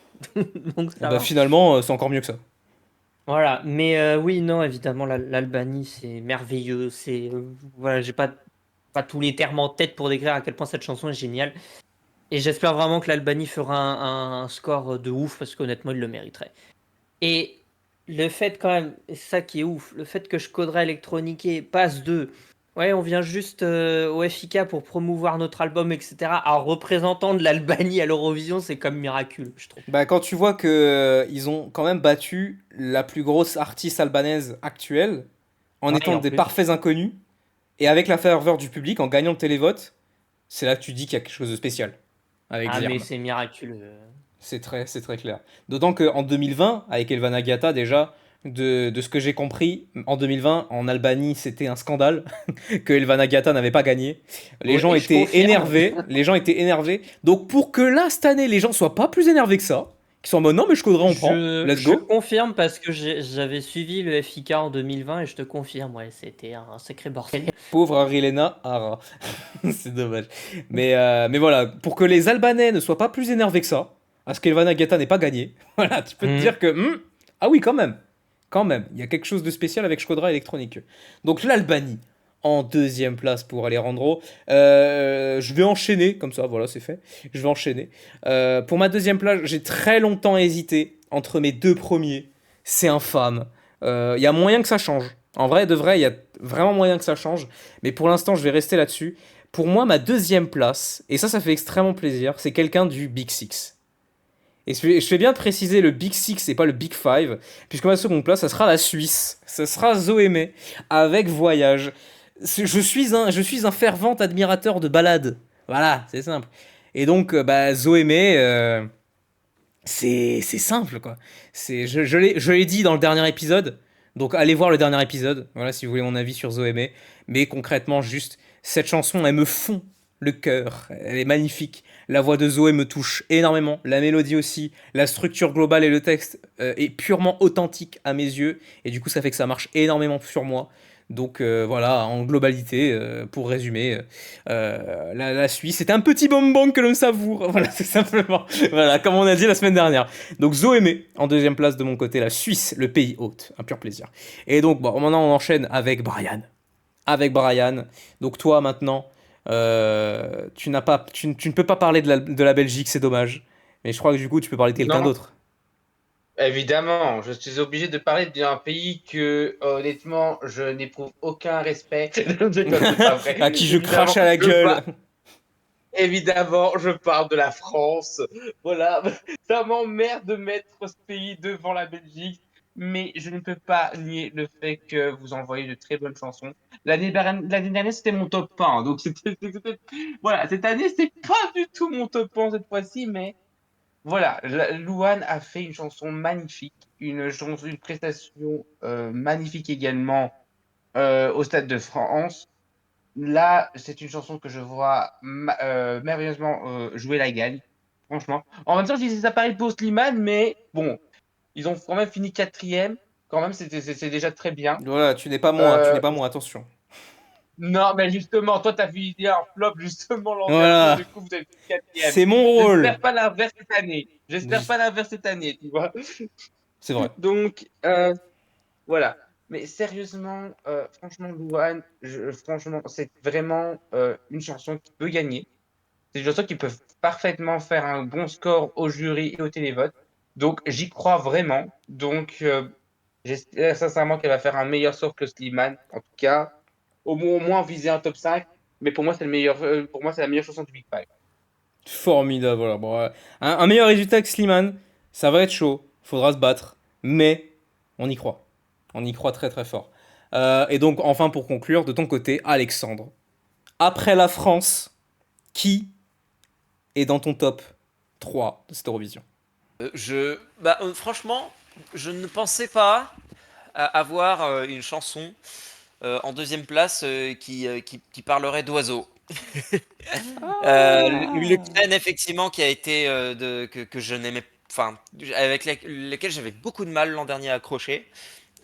Donc ça Bah, va. finalement, c'est encore mieux que ça. Voilà, mais oui, non, évidemment, l'Albanie, c'est merveilleux. Voilà, j'ai pas tous les termes en tête pour décrire à quel point cette chanson est géniale. Et j'espère vraiment que l'Albanie fera un score de ouf, parce qu'honnêtement, il le mériterait. Et le fait quand même, et c'est ça qui est ouf, le fait que Shkodra Electronique passe de ouais, on vient juste au FIK pour promouvoir notre album, etc., à représentant de l'Albanie à l'Eurovision, c'est comme miraculeux, je trouve. Bah, quand tu vois que ils ont quand même battu la plus grosse artiste albanaise actuelle, en Ouais, étant en des plus. parfaits inconnus, et avec la ferveur du public, en gagnant le télévote, c'est là que tu dis qu'il y a quelque chose de spécial avec Ah, mais Zerm. c'est miraculeux. C'est très clair. D'autant qu'en 2020, avec Elvana Gata, déjà, de ce que j'ai compris, en 2020, en Albanie, c'était un scandale que Elvana Gata n'avait pas gagné. Les Oui, gens je étaient confirme. énervés. Les gens étaient énervés. Donc, pour que là, cette année, les gens soient pas plus énervés que ça, qu'ils soient en mode non, mais je coderai, on prend. Let's Je go. confirme parce que j'avais suivi le FIK en 2020 et je te confirme, ouais, c'était un sacré bordel. Pauvre Arilena Hara. C'est dommage. Mais voilà, pour que les Albanais ne soient pas plus énervés que ça, à ce qu'Elvana Gata n'ait pas gagné, voilà, tu peux te Mhm. dire que. Ah oui, quand même. Quand même. Il y a quelque chose de spécial avec Shkodra Electronique. Donc l'Albanie, en deuxième place pour Alejandro. Je vais enchaîner, comme ça, voilà, c'est fait. Je vais enchaîner. Pour ma deuxième place, j'ai très longtemps hésité entre mes deux premiers. C'est infâme. Il y a moyen que ça change. En vrai, de vrai, il y a vraiment moyen que ça change. Mais pour l'instant, je vais rester là-dessus. Pour moi, ma deuxième place, et ça fait extrêmement plaisir, c'est quelqu'un du Big Six. Et je fais bien préciser le Big Six et pas le Big Five, puisque ma seconde place, ça sera la Suisse. Ça sera Zoémé, avec Voyage. Je suis un fervent admirateur de ballades. Voilà, c'est simple. Et donc, bah, Zoémé, c'est simple, quoi. Je l'ai dit dans le dernier épisode, donc allez voir le dernier épisode, voilà, si vous voulez mon avis sur Zoémé. Mais concrètement, juste, cette chanson, elle me fond le cœur. Elle est magnifique. La voix de Zoé me touche énormément, la mélodie aussi, la structure globale et le texte est purement authentique à mes yeux, et du coup ça fait que ça marche énormément sur moi. Donc voilà, en globalité, pour résumer, la Suisse c'est un petit bonbon que l'on savoure. Voilà, c'est simplement. Voilà, comme on a dit la semaine dernière. Donc Zoémé, en deuxième place de mon côté, la Suisse, le pays hôte. Un pur plaisir. Et donc, bon, maintenant on enchaîne avec Brian. Avec Brian. Donc toi maintenant, tu ne peux pas parler de la Belgique, c'est dommage. Mais je crois que du coup tu peux parler de quelqu'un Non, d'autre. évidemment, je suis obligé de parler d'un pays que, honnêtement, je n'éprouve aucun respect. Non, je déconne, c'est pas vrai. À qui je crache à la Je gueule. évidemment, je parle de la France. Voilà, ça m'emmerde de mettre ce pays devant la Belgique, mais je ne peux pas nier le fait que vous envoyez de très bonnes chansons. L'année dernière, c'était mon top 1, donc voilà, cette année, c'est pas du tout mon top 1 cette fois-ci, mais voilà, Louane a fait une chanson magnifique, une prestation magnifique également au Stade de France. Là, c'est une chanson que je vois merveilleusement jouer la gagne, franchement. En même temps, je disais ça pareil pour Slimane, mais bon, ils ont quand même fini quatrième. Quand même, c'est déjà très bien. Voilà, tu n'es Euh, pas moi, attention. non, mais justement, toi, t'as vu un flop justement l'an dernier, Voilà, du coup, vous avez fini quatrième. c'est mon rôle. J'espère pas l'inverse cette année. J'espère pas l'inverse cette année, tu vois. C'est vrai. Donc, voilà. Mais sérieusement, franchement, Louane, franchement, c'est vraiment une chanson qui peut gagner. C'est une chanson qui peut parfaitement faire un bon score au jury et au télévote. Donc, j'y crois vraiment. Donc, j'espère sincèrement qu'elle va faire un meilleur score que Slimane. En tout cas, au moins viser un top 5. Mais pour moi, c'est le meilleur, pour moi, c'est la meilleure chanson du Big Five. Formidable. Voilà. Bon, un meilleur résultat que Slimane, ça va être chaud. Faudra se battre. Mais on y croit. On y croit très très fort. Et donc, enfin, pour conclure, de ton côté, Alexandre, après la France, qui est dans ton top 3 de cette Eurovision? Franchement, je ne pensais pas avoir une chanson en deuxième place qui parlerait d'oiseaux. L'Ukraine, effectivement, qui a été que je n'aimais, enfin, avec lesquels j'avais beaucoup de mal l'an dernier à accrocher,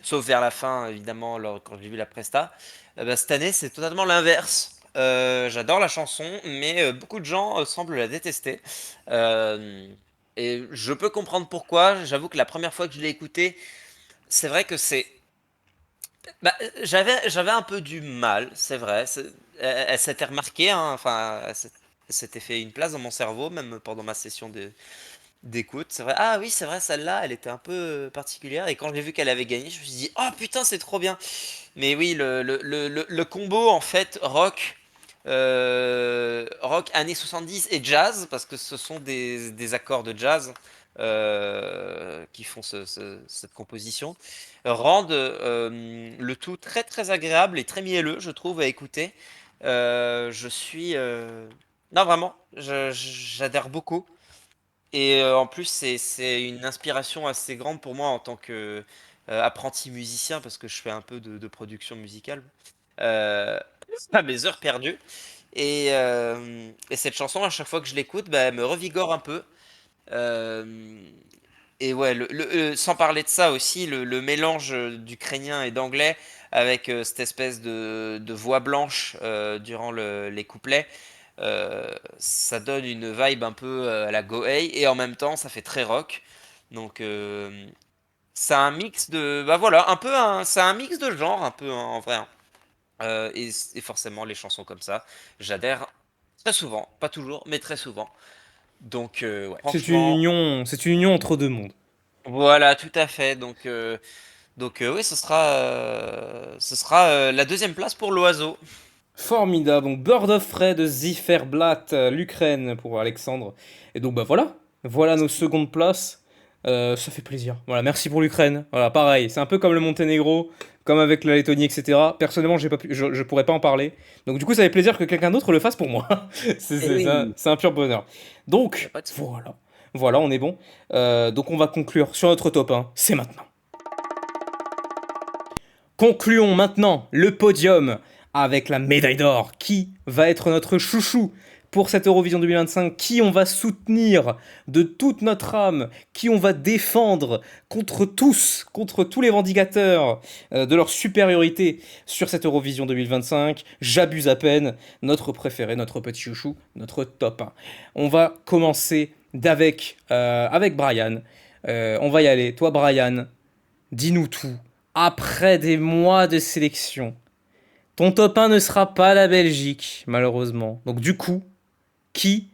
sauf vers la fin, évidemment, quand j'ai vu la presta. Cette année, c'est totalement l'inverse. J'adore la chanson, mais beaucoup de gens semblent la détester. Euh, et je peux comprendre pourquoi. J'avoue que la première fois que je l'ai écoutée, c'est vrai que j'avais un peu du mal, c'est vrai. Elle s'était remarquée, hein, enfin, elle s'était fait une place dans mon cerveau, même pendant ma session d'écoute. C'est vrai. Ah oui, c'est vrai, celle-là, elle était un peu particulière. Et quand j'ai vu qu'elle avait gagné, je me suis dit, oh putain, c'est trop bien. Mais oui, le combo, en fait, rock années 70 et jazz, parce que ce sont des accords de jazz qui font cette composition, rendent le tout très très agréable et très mielleux, je trouve, à écouter. Je suis... Non, vraiment, j'adhère beaucoup. Et en plus, c'est une inspiration assez grande pour moi en tant que apprenti musicien, parce que je fais un peu de production musicale euh, à mes heures perdues. Et cette chanson, à chaque fois que je l'écoute, bah, elle me revigore un peu. Euh, et ouais, sans parler de ça aussi, le mélange d'ukrainien et d'anglais avec cette espèce de voix blanche durant les couplets, ça donne une vibe un peu à la Gohei et en même temps ça fait très rock. Donc c'est un mix de, bah voilà, c'est un mix de genres un peu, hein, en vrai, hein. Et forcément les chansons comme ça, j'adhère très souvent, pas toujours, mais très souvent. Donc ouais, franchement, C'est une union entre deux mondes. voilà, tout à fait. Donc oui, ce sera la deuxième place pour l'oiseau. Formidable. Donc Bird of Prey de Zifferblatt, l'Ukraine pour Alexandre. Et donc bah voilà, voilà nos secondes places. Ça fait plaisir. Voilà, merci pour l'Ukraine. Voilà, pareil, c'est un peu comme le Monténégro, comme avec la Lettonie, etc. Personnellement, je pourrais pas en parler. Donc du coup, ça fait plaisir que quelqu'un d'autre le fasse pour moi. Eh oui, C'est un pur bonheur. y a Donc pas de souci. voilà, voilà, on est bon. Donc on va conclure sur notre top 1. C'est maintenant. Concluons maintenant le podium avec la médaille d'or. Qui va être notre chouchou pour cette Eurovision 2025, qui on va soutenir de toute notre âme, qui on va défendre contre tous les vendicateurs de leur supériorité sur cette Eurovision 2025. J'abuse à peine, notre préféré, notre petit chouchou, notre top 1. On va commencer avec Brian. On va y aller. Toi, Brian, dis-nous tout. Après des mois de sélection, ton top 1 ne sera pas la Belgique, malheureusement. Donc du coup, qui,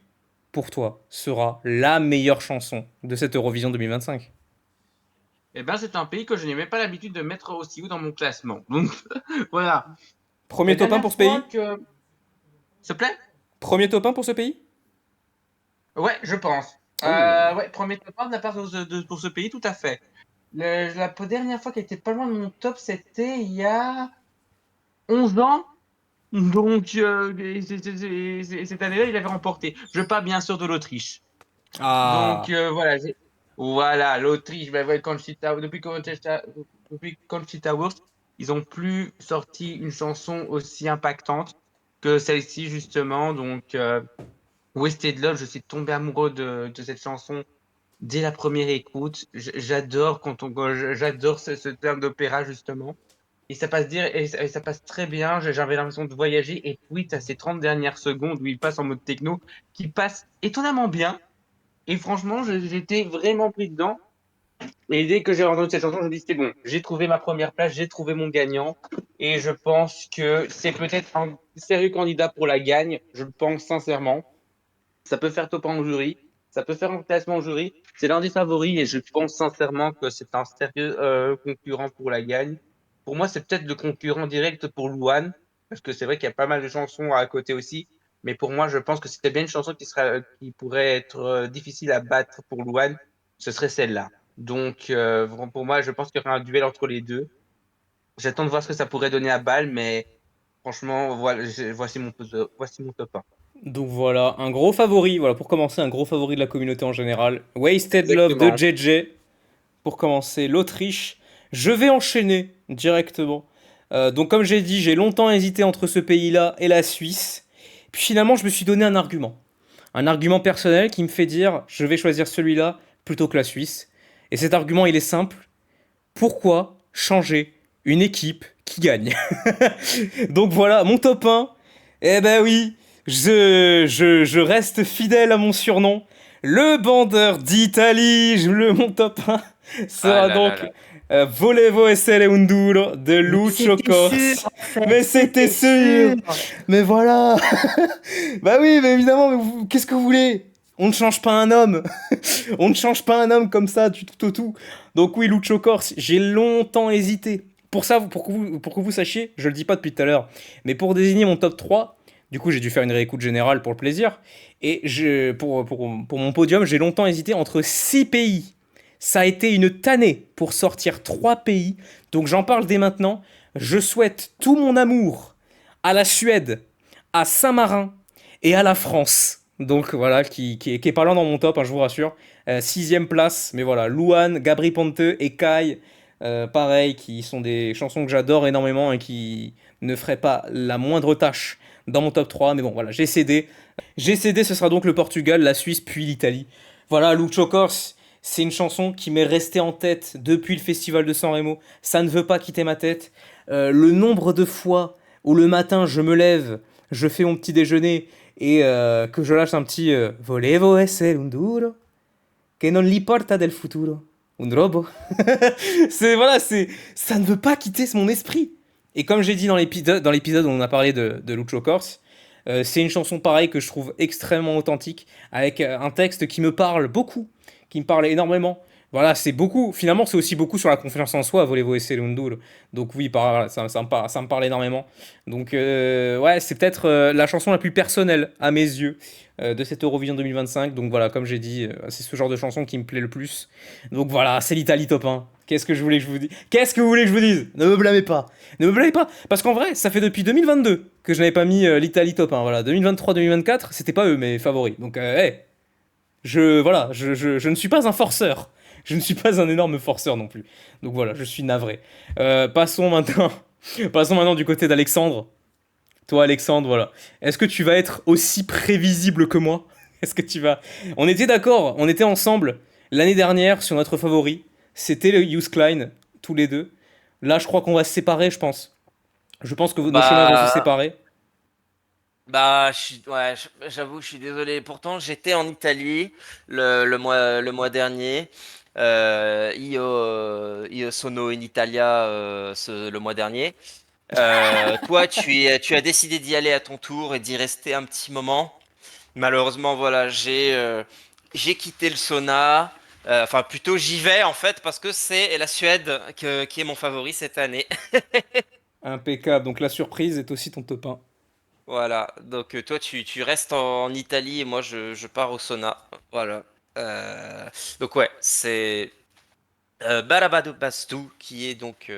pour toi, sera la meilleure chanson de cette Eurovision 2025 ? Eh ben, c'est un pays que je n'ai même pas l'habitude de mettre aussi haut dans mon classement. Donc, voilà. Premier La top 1 dernière pour ce pays fois que- S'il te plaît? Premier top 1 pour ce pays ? Ouais, je pense. Oh. Ouais, premier top 1 de la part pour ce pays, tout à fait. La dernière fois qu'elle était pas loin de mon top, c'était il y a 11 ans. Donc, cette année-là, il avait remporté. Je parle bien sûr de l'Autriche. Ah. Donc, voilà. Voilà, l'Autriche. Ben, ouais, depuis Conchita Wurst, ils ont plus sorti une chanson aussi impactante que celle-ci, justement. Donc, Wasted Love, je suis tombé amoureux de cette chanson dès la première écoute. J'adore j'adore ce terme d'opéra, justement. Et ça passe très bien. J'avais l'impression de voyager. Et puis, tu as ces 30 dernières secondes où il passe en mode techno qui passent étonnamment bien. Et franchement, j'étais vraiment pris dedans. Et dès que j'ai entendu cette chanson, je me dis, c'est bon, j'ai trouvé ma première place, j'ai trouvé mon gagnant. Et je pense que c'est peut-être un sérieux candidat pour la gagne. Je le pense sincèrement. Ça peut faire top 1 au jury. Ça peut faire un classement au jury. C'est l'un des favoris et je pense sincèrement que c'est un sérieux concurrent pour la gagne. Pour moi, c'est peut-être le concurrent direct pour Louane, parce que c'est vrai qu'il y a pas mal de chansons à côté aussi. Mais pour moi, je pense que c'était bien une chanson qui pourrait être difficile à battre pour Louane, ce serait celle-là. Donc, pour moi, je pense qu'il y aura un duel entre les deux. J'attends de voir ce que ça pourrait donner à Bâle, mais franchement, voilà, voici mon top 1. Donc voilà, un gros favori, voilà, pour commencer, un gros favori de la communauté en général. Wasted Love de Exactement. JJ. Pour commencer, l'Autriche. Je vais enchaîner directement. Donc comme j'ai dit, j'ai longtemps hésité entre ce pays-là et la Suisse. Puis finalement, je me suis donné un argument. Un argument personnel qui me fait dire, je vais choisir celui-là plutôt que la Suisse. Et cet argument, il est simple. Pourquoi changer une équipe qui gagne ? Donc voilà, mon top 1. Eh ben oui, je reste fidèle à mon surnom. Le bandeur d'Italie, mon top 1 sera donc Volevo essere un duro de Lucio Corsi. Mais c'était sûr. Mais voilà. Bah oui, mais évidemment, qu'est-ce que vous voulez ? On ne change pas un homme. On ne change pas un homme comme ça du tout au tout. Donc oui, Lucio Corsi, j'ai longtemps hésité. Pour ça, pour que vous sachiez, je le dis pas depuis tout à l'heure, mais pour désigner mon top 3, du coup j'ai dû faire une réécoute générale pour le plaisir, et pour mon podium, j'ai longtemps hésité entre 6 pays. Ça a été une tannée pour sortir 3 pays, donc j'en parle dès maintenant. Je souhaite tout mon amour à la Suède, à Saint-Marin et à la France. Donc voilà, qui est pas loin dans mon top, hein, je vous rassure. 6ème place, mais voilà, Louane, Gabri Ponte et Kai, pareil, qui sont des chansons que j'adore énormément et qui ne feraient pas la moindre tâche dans mon top 3. Mais bon, voilà, j'ai cédé. J'ai cédé, ce sera donc le Portugal, la Suisse, puis l'Italie. Voilà, Lucio Corsi, c'est une chanson qui m'est restée en tête depuis le festival de Sanremo. Ça ne veut pas quitter ma tête. Le nombre de fois où le matin je me lève, je fais mon petit déjeuner et que je lâche un petit Volevo essere un duro che non li porta del futuro un robo. Ça ne veut pas quitter mon esprit. Et comme j'ai dit dans l'épisode où on a parlé de Lucio Corsi, c'est une chanson pareille que je trouve extrêmement authentique, avec un texte qui me parle beaucoup, qui me parle énormément. Voilà, c'est beaucoup, finalement c'est aussi beaucoup sur la confiance en soi, Volevo essere un duro. Donc oui, voilà, ça me parle énormément. Donc ouais, c'est peut-être la chanson la plus personnelle à mes yeux de cette Eurovision 2025. Donc voilà, comme j'ai dit, c'est ce genre de chanson qui me plaît le plus. Donc voilà, c'est l'Italie top 1. Qu'est-ce que je voulais que je vous dise ? Qu'est-ce que vous voulez que je vous dise ? Ne me blâmez pas. Ne me blâmez pas. Parce qu'en vrai, ça fait depuis 2022 que je n'avais pas mis l'Italie top 1. Voilà, 2023-2024, c'était pas eux mes favoris. Donc, je ne suis pas un forceur. Je ne suis pas un énorme forceur non plus. Donc voilà, je suis navré. Passons maintenant du côté d'Alexandre. Toi, Alexandre, voilà. Est-ce que tu vas être aussi prévisible que moi? Est-ce que tu vas... On était d'accord, on était ensemble l'année dernière sur notre favori. C'était le Hughes Klein, tous les deux. Là, je crois qu'on va se séparer, je pense. Je pense que nos chemins vont se Bah, séparer. ouais, j'avoue, je suis désolé. Pourtant, j'étais en Italie le mois dernier. Io sono in Italia le mois dernier. Toi, tu as décidé d'y aller à ton tour et d'y rester un petit moment. Malheureusement, voilà, j'ai quitté le sauna. Enfin, plutôt, j'y vais en fait parce que c'est la Suède qui est mon favori cette année. Impeccable. Donc la surprise est aussi ton top 1. Voilà, donc toi tu restes en Italie et moi je pars au sauna. Voilà. Donc ouais, c'est Barabado Bastu qui est donc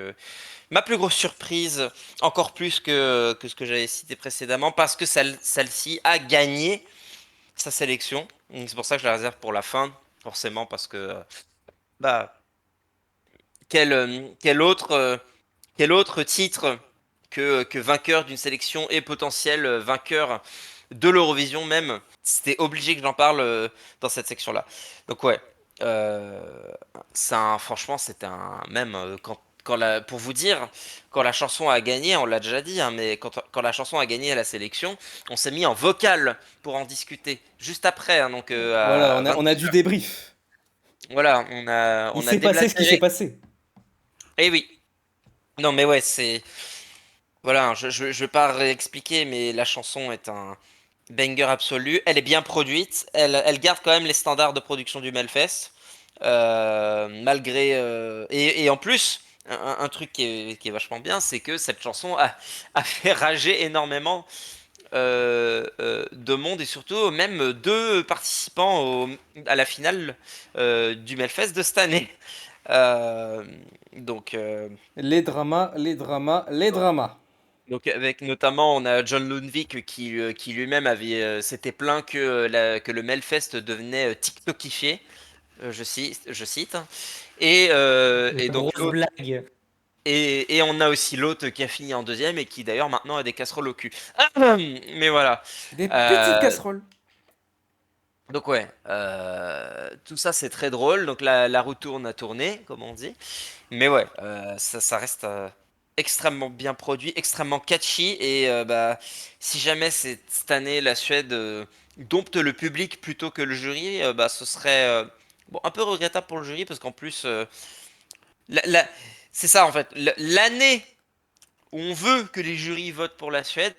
ma plus grosse surprise, encore plus que ce que j'avais cité précédemment, parce que celle-ci a gagné sa sélection. Donc, c'est pour ça que je la réserve pour la fin, forcément, parce que bah quel autre titre que vainqueur d'une sélection et potentiel vainqueur de l'Eurovision même. C'était obligé que j'en parle dans cette section-là. Donc ouais, euh, franchement, c'était un même pour vous dire, quand la chanson a gagné, on l'a déjà dit, hein, mais quand la chanson a gagné à la sélection, on s'est mis en vocal pour en discuter juste après, hein, donc Voilà, à on a 22 du heures. débrief. Voilà, Il on a s'est passé ce qui s'est déblatéré. passé. Eh oui. Non mais ouais, c'est voilà, je vais pas réexpliquer, mais la chanson est un banger absolu. Elle est bien produite. Elle garde quand même les standards de production du Melfest. Malgré. Et en plus, un truc qui est vachement bien, c'est que cette chanson a fait rager énormément de monde et surtout même deux participants à la finale du Melfest de cette année. Euh, donc. Les dramas, les dramas, les dramas. Donc avec notamment on a John Lundvik qui lui-même avait s'était plaint que le Melfest devenait TikTokifié, je cite. Et donc Grosse blague. et on a aussi l'autre qui a fini en deuxième et qui d'ailleurs maintenant a des casseroles au cul. Mais voilà. Des petites Euh, casseroles. donc ouais, tout ça c'est très drôle. Donc la roue tourne à tourner, comme on dit. Mais ouais, ça reste extrêmement bien produit, extrêmement catchy. Et bah, si jamais cette année la Suède dompte le public plutôt que le jury, bah, ce serait bon, un peu regrettable pour le jury parce qu'en plus, la- la- c'est ça en fait. L'année où on veut que les jurys votent pour la Suède,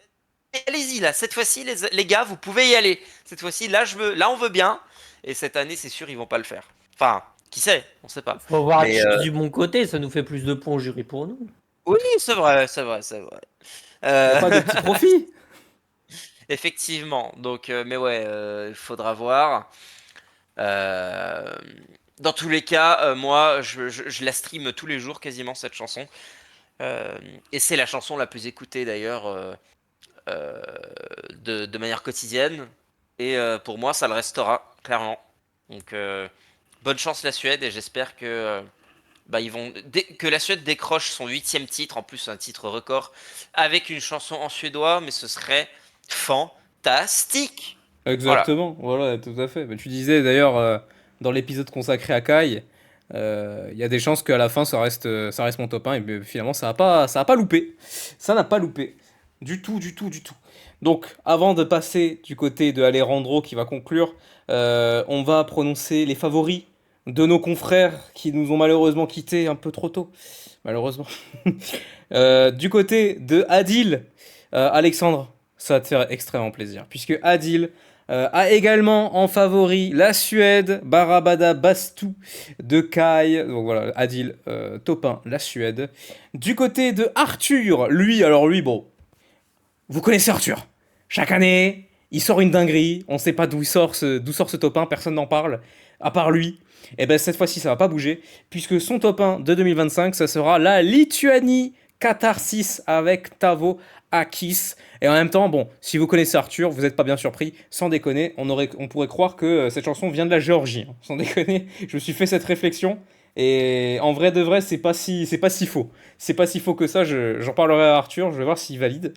allez-y là, cette fois-ci les gars, vous pouvez y aller. Cette fois-ci, là on veut bien. Et cette année, c'est sûr, ils vont pas le faire. Enfin, qui sait, on sait pas. Faut voir les Mais choses du bon côté, ça nous fait plus de points au jury pour nous. oui, c'est vrai, c'est vrai, c'est vrai. Il n'y a Euh, pas de petit profit. effectivement. Donc, mais ouais, il faudra voir. Euh, dans tous les cas, moi, je la stream tous les jours quasiment cette chanson. Et c'est la chanson la plus écoutée d'ailleurs euh, de manière quotidienne. Et pour moi, ça le restera clairement. Donc, bonne chance la Suède et j'espère que bah, que la Suède décroche son huitième titre, en plus un titre record, avec une chanson en suédois, mais ce serait fantastique. Voilà. Exactement, voilà, tout à fait. Mais tu disais d'ailleurs dans l'épisode consacré à Kai, il y a des chances qu'à la fin ça reste mon top 1 et finalement ça a pas loupé. Ça n'a pas loupé. Du tout, du tout, du tout. Donc avant de passer du côté de Alejandro qui va conclure, on va prononcer les favoris de nos confrères qui nous ont malheureusement quittés un peu trop tôt. Malheureusement. Du côté de Adil, Alexandre, ça va te faire extrêmement plaisir. Puisque Adil a également en favori la Suède, Barabada Bastu de Kai. Donc voilà, Adil, top 1, la Suède. Du côté de Arthur, lui, bon, vous connaissez Arthur. Chaque année, il sort une dinguerie. On sait pas d'où sort ce top 1, personne n'en parle, à part lui. Et ben cette fois-ci, ça va pas bouger, puisque son top 1 de 2025, ça sera la Lituanie Catharsis avec Tavo Akis. Et en même temps, bon, si vous connaissez Arthur, vous n'êtes pas bien surpris. Sans déconner, on pourrait croire que cette chanson vient de la Géorgie, hein. Sans déconner, je me suis fait cette réflexion. Et en vrai de vrai, c'est pas si faux. C'est pas si faux que ça. J'en parlerai à Arthur. Je vais voir s'il valide.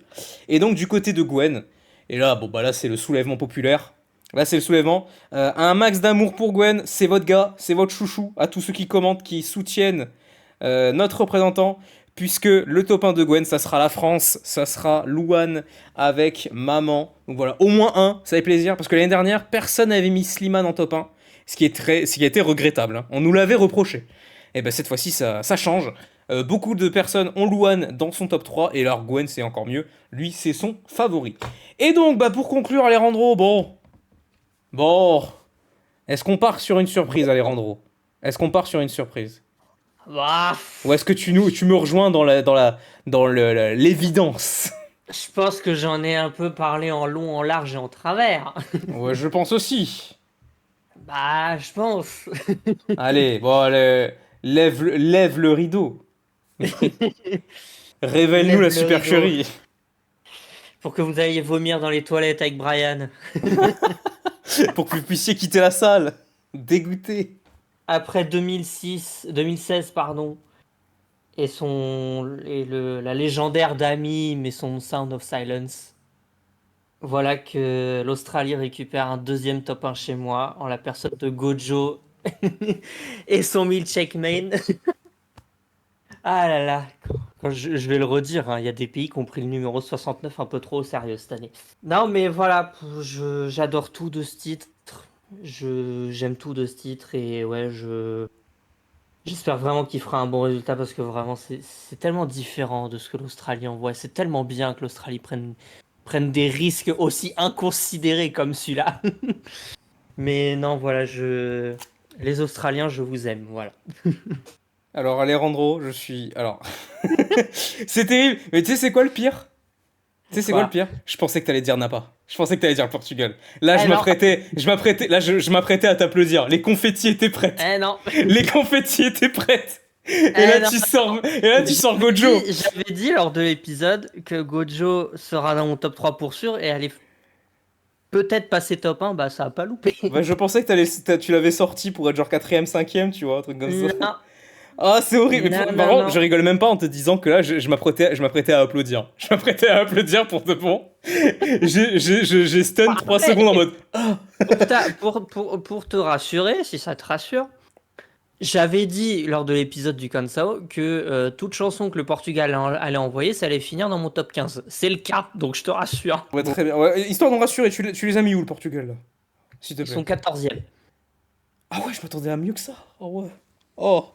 Et donc du côté de Gwen, et là, bon bah là c'est le soulèvement populaire. Là c'est le soulèvement. Un max d'amour pour Gwen. C'est votre gars, c'est votre chouchou. À tous ceux qui commentent, qui soutiennent notre représentant. Puisque le top 1 de Gwen, ça sera la France, ça sera Louane avec Maman. Donc voilà, au moins un, ça fait plaisir. Parce que l'année dernière, personne n'avait mis Slimane en top 1. Ce qui a été regrettable. Hein. On nous l'avait reproché. Et ben cette fois-ci, ça change. Beaucoup de personnes ont Louane dans son top 3. Et alors Gwen, c'est encore mieux. Lui, c'est son favori. Et donc, bah, pour conclure, Alejandro, Bon. Est-ce qu'on part sur une surprise, Alejandro? Est-ce qu'on part sur une surprise? Bah, Ou est-ce que tu me rejoins dans l'évidence? je pense que j'en ai un peu parlé en long, en large et en travers. Ouais, je pense aussi. Bah, je pense. Allez, bon, allez, lève le rideau. Révèle-nous Lève la le supercherie. Pour que vous alliez vomir dans les toilettes avec Brian. Pour que vous puissiez quitter la salle. Dégoûté. Après 2016, pardon. La légendaire Dami, mais son Sound of Silence. Voilà que l'Australie récupère un deuxième top 1 chez moi, en la personne de Gojo et son milkshake main. Ah là là, je vais le redire, hein, il y a des pays qui ont pris le numéro 69 un peu trop au sérieux cette année. Non mais voilà, j'adore tout de ce titre. J'aime tout de ce titre et ouais, j'espère vraiment qu'il fera un bon résultat parce que vraiment c'est tellement différent de ce que l'Australie envoie. C'est tellement bien que l'Australie prenne des risques aussi inconsidérés comme celui-là. Mais non, voilà, les Australiens, je vous aime, voilà. Alors, Alejandro, je suis. Alors. C'est terrible. Mais tu sais, c'est quoi le pire? Tu sais, c'est quoi le pire? Je pensais que t'allais dire Napa. Je pensais que t'allais dire le Portugal. Là, Eh non. je m'apprêtais à t'applaudir. Les confettis étaient prêtes. Eh non. Les confettis étaient prêtes. Et Eh là, non. tu sors Gojo. J'avais dit lors de l'épisode que Gojo sera dans mon top 3 pour sûr et allait peut-être passer top 1, bah ça a pas loupé. Bah, je pensais que tu l'avais sorti pour être genre 4ème, 5ème, tu vois, un truc comme ça. Non. Ah, c'est horrible. Non, Par non, contre, non. je rigole même pas en te disant que là, je m'apprêtais à applaudir. Je m'apprêtais à applaudir pour de bon. J'ai stun 3 Parfait. secondes en mode. Pour te rassurer, si ça te rassure, j'avais dit lors de l'épisode du Kansao que toute chanson que le Portugal allait envoyer, ça allait finir dans mon top 15. C'est le cas, donc je te rassure. Ouais, très bien. Ouais, histoire d'en rassurer, tu les as mis où le Portugal là? S'il te Ils plaît. sont 14e. Ah ouais, je m'attendais à mieux que ça. Oh ouais. Oh.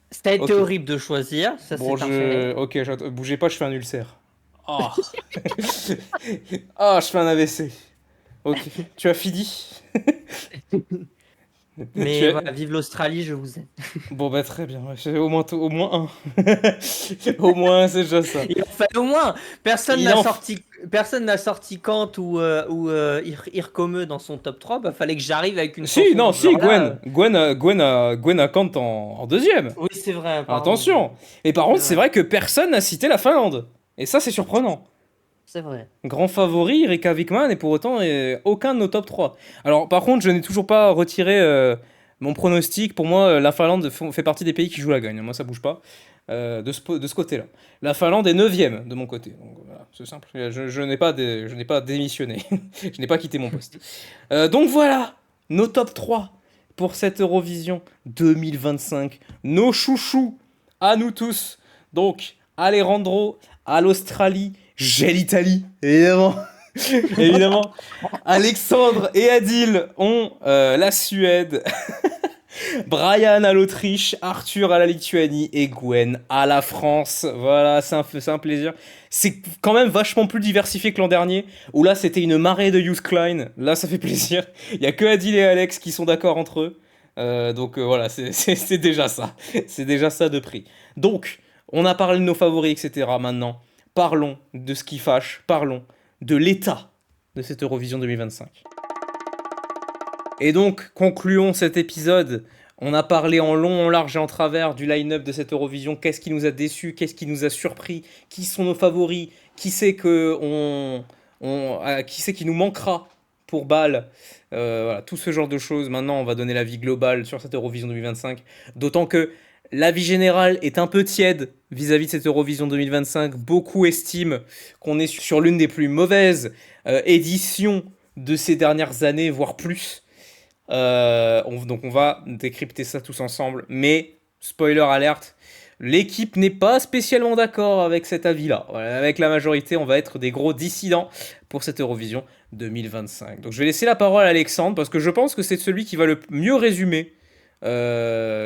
Ça a été Ok. horrible de choisir, ça Bon, c'est un fait. Ok, bougez pas, je fais un ulcère. Ah. Ah, je fais un AVC. Ok. Tu as fini? Mais Tu as- voilà, vive l'Australie, je vous aime. Bon, bah très bien. Ouais, au moins un. Au moins un, c'est déjà ça. Il en fallait au moins. Personne Il n'a en- sorti Kant ou Irkome dans son top 3. Bah fallait que j'arrive avec une Si, chanson non, de ce si, genre-là. Gwen a Kant en deuxième. Oui, c'est vrai. pardon. Attention. Et par contre, C'est c'est vrai que personne n'a cité la Finlande. Et ça, c'est surprenant. C'est vrai. Grand favori, Rika Wickman, et pour autant, aucun de nos top 3. Alors, par contre, je n'ai toujours pas retiré mon pronostic. Pour moi, la Finlande fait partie des pays qui jouent la gagne. Moi, ça bouge pas de ce côté-là. La Finlande est 9ème de mon côté. Donc, voilà, c'est simple. Je n'ai pas démissionné. Je n'ai pas quitté mon poste. Donc voilà, nos top 3 pour cette Eurovision 2025. Nos chouchous, à nous tous. Donc, Alejandro, à l'Australie, j'ai l'Italie, évidemment. Évidemment. Alexandre et Adil ont la Suède. Brian à l'Autriche, Arthur à la Lituanie et Gwen à la France. Voilà, c'est un plaisir. C'est quand même vachement plus diversifié que l'an dernier, où là c'était une marée de Youth Klein. Là ça fait plaisir. Il y a que Adil et Alex qui sont d'accord entre eux. Donc voilà, c'est déjà ça. C'est déjà ça de prix. Donc, on a parlé de nos favoris, etc. Maintenant, parlons de ce qui fâche. Parlons de l'état de cette Eurovision 2025. Et donc, concluons cet épisode. On a parlé en long, en large et en travers du line-up de cette Eurovision. Qu'est-ce qui nous a déçus? Qu'est-ce qui nous a surpris? Qui sont nos favoris? Qui c'est qui nous manquera pour Bâle, voilà, tout ce genre de choses. Maintenant, on va donner l'avis global sur cette Eurovision 2025. D'autant que l'avis général est un peu tiède vis-à-vis de cette Eurovision 2025. Beaucoup estiment qu'on est sur l'une des plus mauvaises éditions de ces dernières années, voire plus. Donc on va décrypter ça tous ensemble. Mais, spoiler alerte, l'équipe n'est pas spécialement d'accord avec cet avis-là. Voilà, avec la majorité, on va être des gros dissidents pour cette Eurovision 2025. Donc je vais laisser la parole à Alexandre, parce que je pense que c'est celui qui va le mieux résumer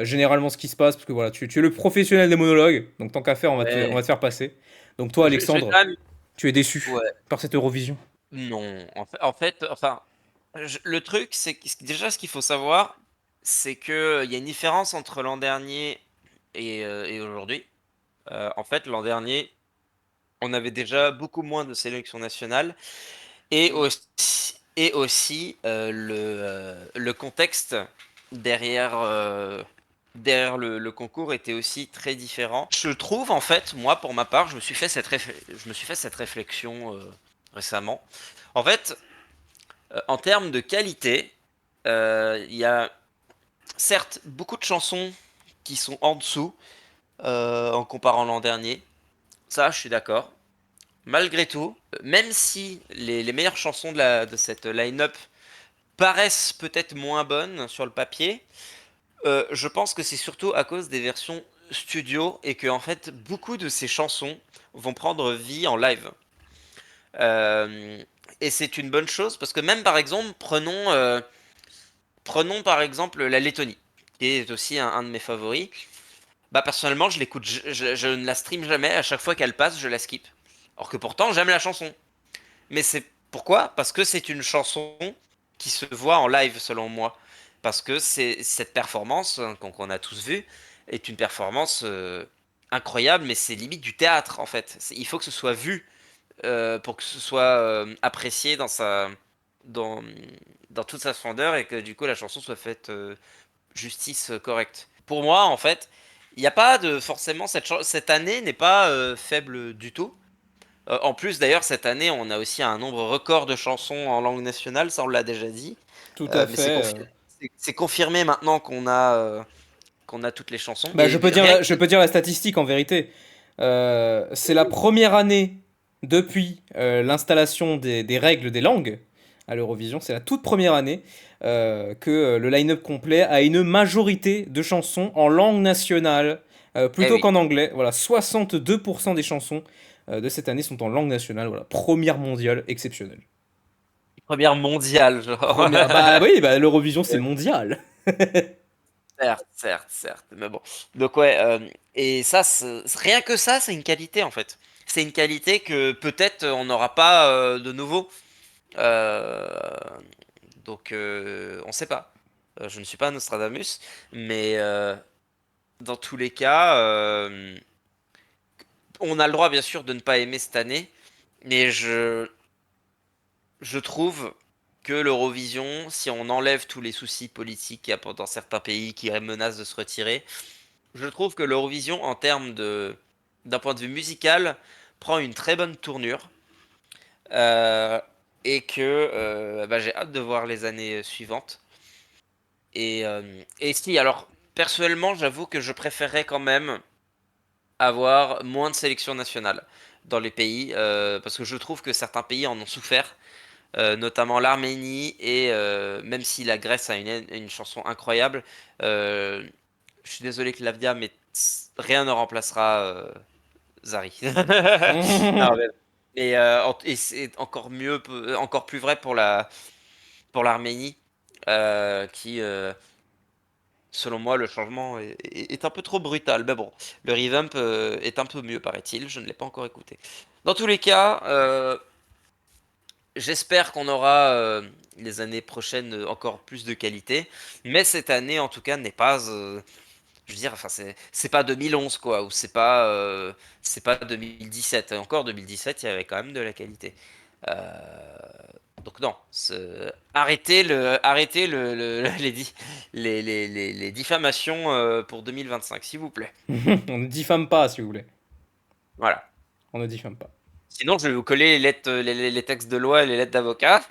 généralement ce qui se passe, parce que voilà, tu es le professionnel des monologues, donc tant qu'à faire, on va Ouais. te faire passer. Donc toi, Je vais Alexandre, quand même. tu es déçu Ouais. par cette Eurovision? Non, enfin, le truc, c'est que déjà ce qu'il faut savoir, c'est que il y a une différence entre l'an dernier et aujourd'hui. En fait, l'an dernier, on avait déjà beaucoup moins de sélections nationales et Oui. aussi le contexte derrière, le concours était aussi très différent. Je trouve, en fait, moi, pour ma part, je me suis fait cette réflexion récemment. En fait, en termes de qualité, il y a certes beaucoup de chansons qui sont en dessous en comparant l'an dernier. Ça, je suis d'accord. Malgré tout, même si les meilleures chansons de cette line-up paraissent peut-être moins bonnes sur le papier, je pense que c'est surtout à cause des versions studio et que en fait beaucoup de ces chansons vont prendre vie en live. Euh, et c'est une bonne chose parce que même par exemple, prenons par exemple la Lettonie, qui est aussi un de mes favoris. Bah personnellement, je l'écoute, je ne la stream jamais. À chaque fois qu'elle passe, je la skip. Alors que pourtant, j'aime la chanson. Mais c'est pourquoi? Parce que c'est une chanson qui se voit en live, selon moi. Parce que c'est cette performance qu'on a tous vue est une performance incroyable, mais c'est limite du théâtre en fait. Il faut que ce soit vu pour que ce soit apprécié dans dans toute sa splendeur et que du coup la chanson soit faite justice correcte. Pour moi, en fait, il n'y a pas de forcément cette année n'est pas faible du tout. En plus, d'ailleurs, cette année, on a aussi un nombre record de chansons en langue nationale, ça on l'a déjà dit. Tout à Mais fait. c'est confirmé maintenant qu'on a toutes les chansons. Bah, Et rien je que... peux dire la statistique en vérité. C'est la première année depuis l'installation des règles des langues à l'Eurovision. C'est la toute première année que le line-up complet a une majorité de chansons en langue nationale Eh plutôt oui, qu'en anglais. Voilà, 62% des chansons de cette année sont en langue nationale. Voilà, première mondiale exceptionnelle. première mondiale, genre. Première, bah oui, bah, l'Eurovision c'est mondial. Certes. Mais bon. Donc ouais, et ça, rien que ça, c'est une qualité en fait. C'est une qualité que peut-être on n'aura pas de nouveau. Euh, donc on sait pas. Je ne suis pas Nostradamus, mais dans tous les cas, on a le droit bien sûr de ne pas aimer cette année, mais je trouve que l'Eurovision, si on enlève tous les soucis politiques qu'il y a dans certains pays qui menacent de se retirer, je trouve que l'Eurovision, en termes d'un point de vue musical, prend une très bonne tournure. euh, et que bah, j'ai hâte de voir les années suivantes. Et si, alors, personnellement, j'avoue que je préférerais quand même avoir moins de sélection nationale dans les pays, parce que je trouve que certains pays en ont souffert, notamment l'Arménie, et même si la Grèce a une chanson incroyable, euh, je suis désolé Clavdia, mais rien ne remplacera Zari. Non, et c'est encore mieux, encore plus vrai pour l'Arménie, qui, selon moi, le changement est un peu trop brutal. Mais bon, le revamp est un peu mieux, paraît-il. Je ne l'ai pas encore écouté. Dans tous les cas, j'espère qu'on aura les années prochaines encore plus de qualité. Mais cette année, en tout cas, n'est pas. Je veux dire, enfin, c'est pas 2011, quoi, ou c'est pas 2017. Encore 2017, il y avait quand même de la qualité. Euh, donc non, les diffamations pour 2025, s'il vous plaît. On ne diffame pas si vous voulez. Voilà. On ne diffame pas. Sinon, je vais vous coller les lettres, les textes de loi et les lettres d'avocat.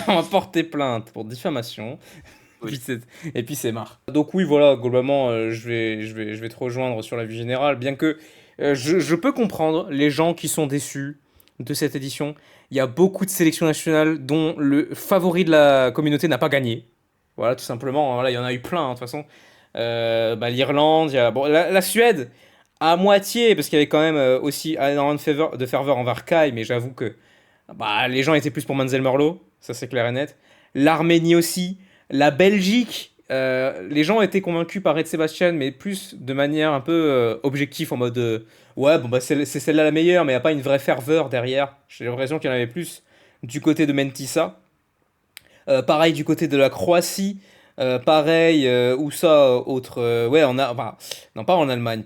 On va porter plainte pour diffamation. Oui. Et puis c'est marre. Donc oui, voilà, globalement, je vais te rejoindre sur la vue générale, bien que je peux comprendre les gens qui sont déçus de cette édition. Il y a beaucoup de sélections nationales dont le favori de la communauté n'a pas gagné. Voilà, tout simplement. Voilà, il y en a eu plein, hein, de toute façon. L'Irlande, il y a bon, la Suède, à moitié, parce qu'il y avait quand même aussi énormément de ferveur envers Kai, mais j'avoue que bah, les gens étaient plus pour Manzel Merlot, ça c'est clair et net. L'Arménie aussi. La Belgique, les gens étaient convaincus par Red Sébastien, mais plus de manière un peu objective, en mode ouais, bon, bah, c'est celle-là la meilleure, mais il n'y a pas une vraie ferveur derrière. J'ai l'impression qu'il y en avait plus du côté de Mentissa. Pareil du côté de la Croatie. Pareil, où ça, autre. Ouais, on a. Enfin, non, pas en Allemagne.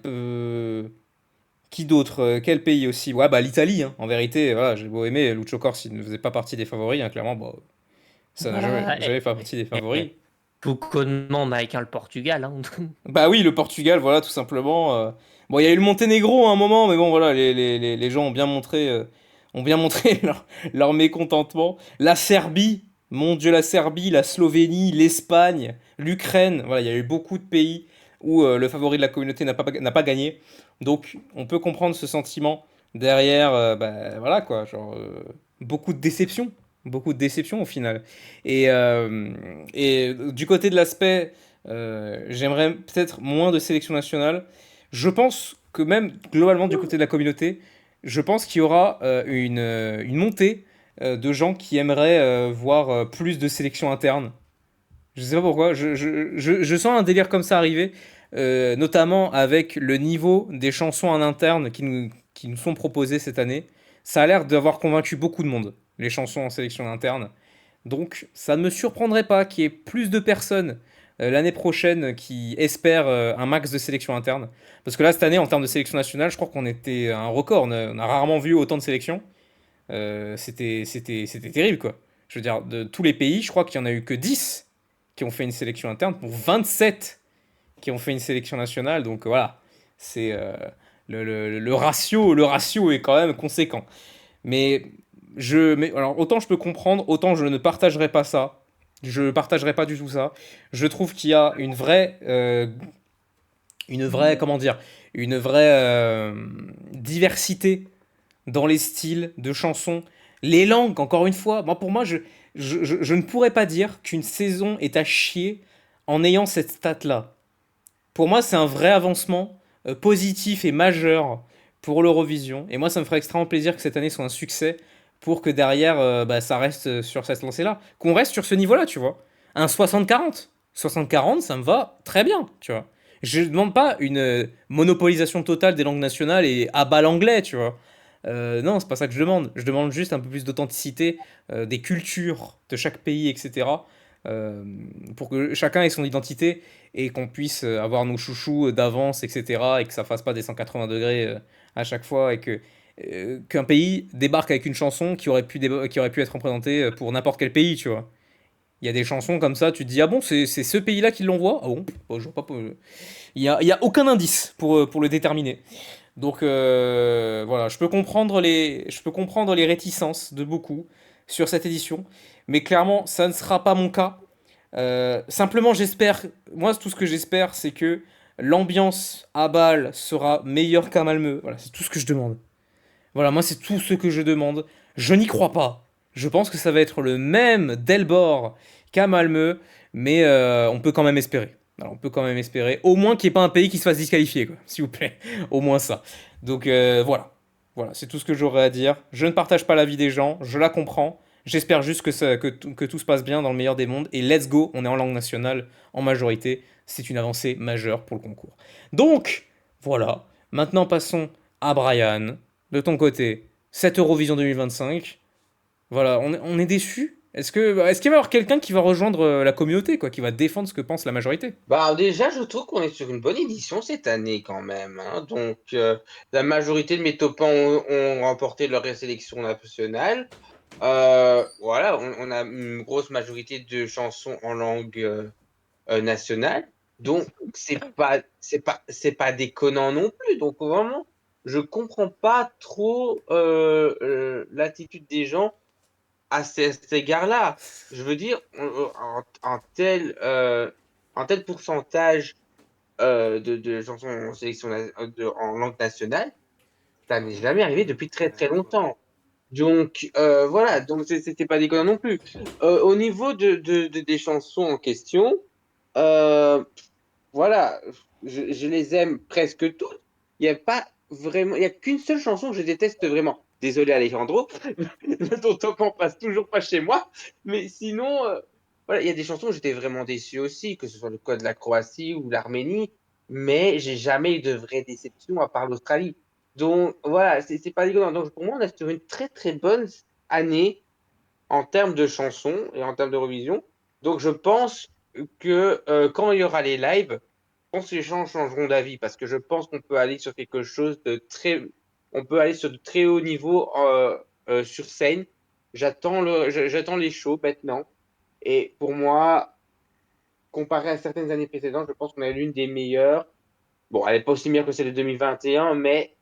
Qui d'autre? Quel pays aussi? Ouais, bah l'Italie, hein. En vérité, voilà, j'ai beau aimer Lucho Corsi, il ne faisait pas partie des favoris, hein, clairement. Bon, ça n'a jamais, Ah, jamais fait partie des favoris. tout connement américain, le Portugal. Hein. Bah oui, le Portugal, voilà, tout simplement. Bon, il y a eu le Monténégro à un moment, mais bon, voilà, les gens ont bien montré leur mécontentement. La Serbie, mon Dieu, la Serbie, la Slovénie, l'Espagne, l'Ukraine, voilà, il y a eu beaucoup de pays où le favori de la communauté n'a pas gagné. Donc, on peut comprendre ce sentiment derrière, bah, voilà, quoi, genre, beaucoup de déception. Beaucoup de déception au final. Et, euh, et du côté de l'aspect j'aimerais peut-être moins de sélection nationale. Je pense que même globalement du côté de la communauté, je pense qu'il y aura une montée de gens qui aimeraient voir plus de sélection interne. Je sais pas pourquoi, je sens un délire comme ça arriver, notamment avec le niveau des chansons en interne qui nous sont proposées cette année. Ça a l'air d'avoir convaincu beaucoup de monde, les chansons en sélection interne. Donc, ça ne me surprendrait pas qu'il y ait plus de personnes l'année prochaine qui espèrent un max de sélection interne. Parce que là, cette année, en termes de sélection nationale, je crois qu'on était à un record. On a rarement vu autant de sélections. C'était terrible, quoi. Je veux dire, de tous les pays, je crois qu'il n'y en a eu que 10 qui ont fait une sélection interne pour 27 qui ont fait une sélection nationale. Donc voilà, c'est le ratio est quand même conséquent. Mais mais alors autant je peux comprendre, autant je ne partagerai pas ça. Je ne partagerai pas du tout ça. Je trouve qu'il y a comment dire, une vraie diversité dans les styles de chansons, les langues. Encore une fois, moi pour moi, je ne pourrais pas dire qu'une saison est à chier en ayant cette stat-là. Pour moi, c'est un vrai avancement positif et majeur pour l'Eurovision. Et moi, ça me ferait extrêmement plaisir que cette année soit un succès pour que derrière, bah, ça reste sur cette lancée-là. Qu'on reste sur ce niveau-là, tu vois. Un 60-40. 60-40, ça me va très bien, tu vois. Je ne demande pas une monopolisation totale des langues nationales et à bas l'anglais, tu vois. Non, c'est pas ça que je demande. Je demande juste un peu plus d'authenticité des cultures de chaque pays, etc. euh, pour que chacun ait son identité et qu'on puisse avoir nos chouchous d'avance, etc. Et que ça fasse pas des 180 degrés à chaque fois et que qu'un pays débarque avec une chanson qui aurait pu être représentée pour n'importe quel pays, tu vois. Il y a des chansons comme ça, tu te dis, ah bon, c'est ce pays-là qui l'envoie? Ah bon? Bon, je vois pas, il y a aucun indice pour le déterminer. Donc voilà, je peux comprendre les réticences de beaucoup sur cette édition, mais clairement, ça ne sera pas mon cas. Simplement, moi tout ce que j'espère, c'est que l'ambiance à Bâle sera meilleure qu'à Malmö. Voilà, c'est tout ce que je demande. Voilà, moi c'est tout ce que je demande. Je n'y crois pas. Je pense que ça va être le même Delbord qu'à Malmö, mais on peut quand même espérer. Alors, on peut quand même espérer. Au moins qu'il n'y ait pas un pays qui se fasse disqualifier, quoi. S'il vous plaît. Au moins ça. Donc voilà. Voilà, c'est tout ce que j'aurais à dire. Je ne partage pas l'avis des gens, je la comprends. J'espère juste que tout se passe bien dans le meilleur des mondes. Et let's go, on est en langue nationale en majorité. C'est une avancée majeure pour le concours. Donc, voilà. Maintenant, passons à Brian. De ton côté, cette Eurovision 2025. Voilà, on est déçu. Est-ce qu'il va y avoir quelqu'un qui va rejoindre la communauté, quoi, qui va défendre ce que pense la majorité? Bah, déjà, je trouve qu'on est sur une bonne édition cette année quand même, hein. Donc, la majorité de mes top 1 ont remporté leur sélection nationale. Voilà, on a une grosse majorité de chansons en langue nationale. Donc, c'est pas déconnant non plus. Donc, vraiment. je comprends pas trop l'attitude des gens à cet égard-là. Je veux dire, un tel pourcentage de chansons en en langue nationale, ça n'est jamais arrivé depuis très très longtemps. Donc voilà, donc c'était pas déconnant non plus. Au niveau des chansons en question, euh, voilà, je les aime presque toutes. Il n'y a pas vraiment, il y a qu'une seule chanson que je déteste vraiment. Désolé Alejandro, ton temps passe toujours pas chez moi. Mais sinon, voilà, il y a des chansons où j'étais vraiment déçu aussi, que ce soit le cas de la Croatie ou l'Arménie. Mais j'ai jamais eu de vraie déception à part l'Australie. Donc voilà, c'est pas déconnant. Donc pour moi, on est sur une très très bonne année en termes de chansons et en termes de revision. Donc, je pense que quand il y aura les lives, je pense que les gens changeront d'avis parce que je pense qu'on peut aller sur quelque chose de très, on peut aller sur de très haut niveau sur scène. J'attends les shows maintenant. Et pour moi, comparé à certaines années précédentes, je pense qu'on a l'une des meilleures. Bon, elle n'est pas aussi meilleure que celle de 2021, mais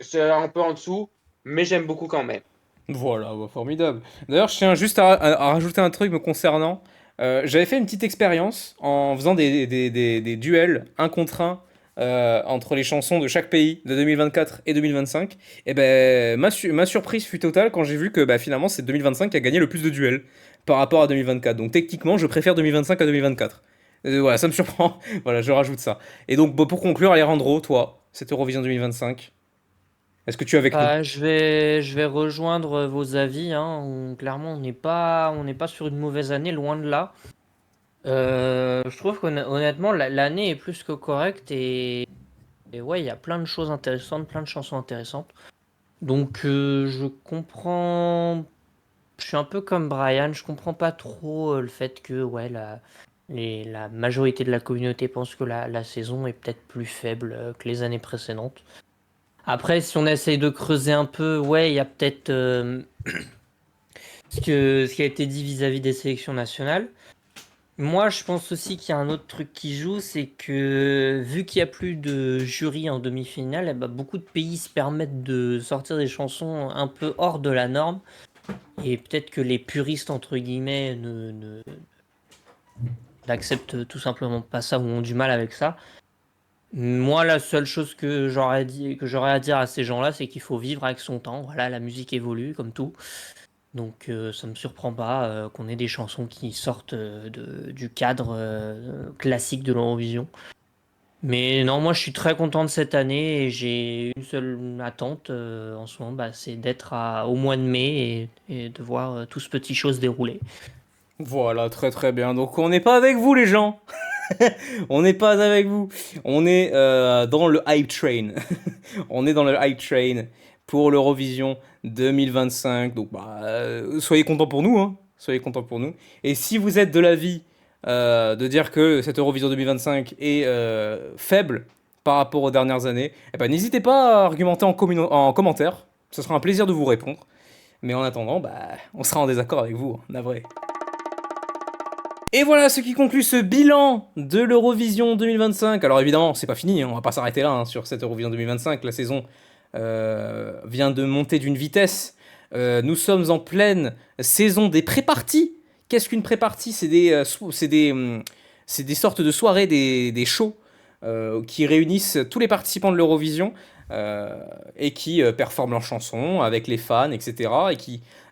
c'est un peu en dessous, mais j'aime beaucoup quand même. Voilà, bah, formidable. D'ailleurs, je tiens juste à rajouter un truc me concernant. J'avais fait une petite expérience en faisant des duels un contre un entre les chansons de chaque pays de 2024 et 2025. Et ben, ma surprise fut totale quand j'ai vu que bah, finalement c'est 2025 qui a gagné le plus de duels par rapport à 2024. Donc techniquement, je préfère 2025 à 2024. Voilà, ça me surprend. Voilà, je rajoute ça. Et donc, bah, pour conclure, Alejandro, toi, cette Eurovision 2025, est-ce que tu es avec nous? Je vais rejoindre vos avis, hein. Clairement, on n'est pas sur une mauvaise année, loin de là. Je trouve qu'honnêtement, l'année est plus que correcte et ouais, il y a plein de choses intéressantes, plein de chansons intéressantes. Donc, je comprends. Je suis un peu comme Brian, je comprends pas trop le fait que ouais, la majorité de la communauté pense que la saison est peut-être plus faible que les années précédentes. Après, si on essaye de creuser un peu, ouais, il y a peut-être ce qui a été dit vis-à-vis des sélections nationales. Moi, je pense aussi qu'il y a un autre truc qui joue, c'est que vu qu'il n'y a plus de jury en demi-finale, eh ben, beaucoup de pays se permettent de sortir des chansons un peu hors de la norme. Et peut-être que les puristes, entre guillemets, n'acceptent tout simplement pas ça ou ont du mal avec ça. Moi, la seule chose que j'aurais à dire à ces gens-là, c'est qu'il faut vivre avec son temps. Voilà, la musique évolue comme tout. Donc ça me surprend pas qu'on ait des chansons qui sortent du cadre classique de l'Eurovision. Mais non, moi je suis très content de cette année et j'ai une seule attente en ce moment, bah, c'est d'être au mois de mai et de voir tout ce petit chose dérouler. Voilà, très très bien. Donc on n'est pas avec vous les gens. On n'est pas avec vous. On est dans le hype train. On est dans le hype train pour l'Eurovision 2025. Donc bah, soyez contents pour nous, hein. Soyez contents pour nous. Et si vous êtes de l'avis de dire que cette Eurovision 2025 est faible par rapport aux dernières années, eh ben, n'hésitez pas à argumenter en commentaire. Ce sera un plaisir de vous répondre. Mais en attendant, bah, on sera en désaccord avec vous, hein, navré. Et voilà ce qui conclut ce bilan de l'Eurovision 2025. Alors évidemment, c'est pas fini, hein, on va pas s'arrêter là hein, sur cette Eurovision 2025. La saison vient de monter d'une vitesse. Nous sommes en pleine saison des pré-parties. Qu'est-ce qu'une pré-partie? C'est des sortes de soirées, des shows qui réunissent tous les participants de l'Eurovision et qui performent leurs chansons avec les fans, etc.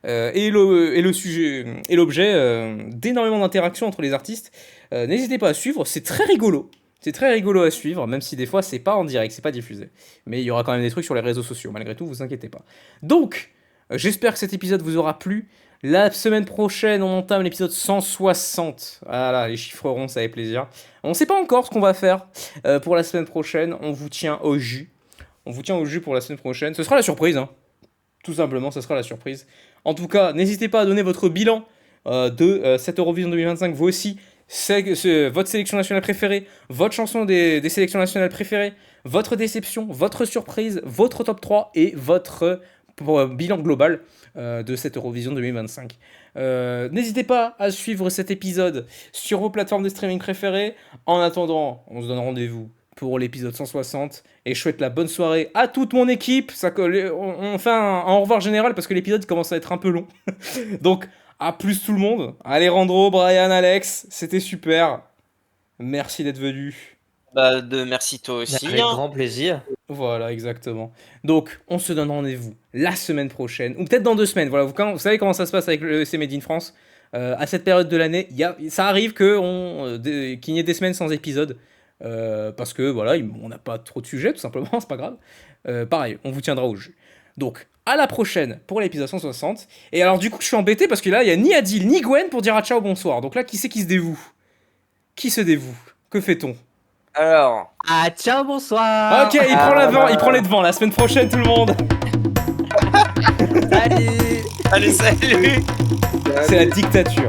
Et le sujet et l'objet d'énormément d'interactions entre les artistes. N'hésitez pas à suivre, c'est très rigolo. C'est très rigolo à suivre, même si des fois c'est pas en direct, c'est pas diffusé. Mais il y aura quand même des trucs sur les réseaux sociaux, malgré tout, vous inquiétez pas. Donc, j'espère que cet épisode vous aura plu. La semaine prochaine, on entame l'épisode 160. Voilà, les chiffres ronds, ça fait plaisir. On sait pas encore ce qu'on va faire pour la semaine prochaine. On vous tient au jus. On vous tient au jus pour la semaine prochaine. Ce sera la surprise, hein. Tout simplement, ce sera la surprise. En tout cas, n'hésitez pas à donner votre bilan de cette Eurovision 2025. Vous aussi, votre sélection nationale préférée, votre chanson des sélections nationales préférées, votre déception, votre surprise, votre top 3 et votre bilan global de cette Eurovision 2025. N'hésitez pas à suivre cet épisode sur vos plateformes de streaming préférées. En attendant, on se donne rendez-vous pour l'épisode 160. Et je souhaite la bonne soirée à toute mon équipe. On fait un au revoir général parce que l'épisode commence à être un peu long. Donc, à plus tout le monde. Alejandro, Brian, Alex, c'était super. Merci d'être venu. Merci toi aussi. Avec grand plaisir. Voilà, exactement. Donc, on se donne rendez-vous la semaine prochaine, ou peut-être dans 2 semaines. Voilà, vous savez comment ça se passe avec le EC Made in France. À cette période de l'année, ça arrive qu'il y ait des semaines sans épisode. Parce que voilà, on n'a pas trop de sujets, tout simplement, c'est pas grave. Pareil, on vous tiendra au jus. Donc, à la prochaine pour l'épisode 160. Et alors, du coup, je suis embêté parce que là, il n'y a ni Adil ni Gwen pour dire à ciao, bonsoir. Donc là, qui c'est qui se dévoue? Qui se dévoue? Que fait-on? Alors, Ah, ciao, bonsoir. Ok, il prend les devants. La semaine prochaine, tout le monde. Salut. allez, salut. C'est la dictature.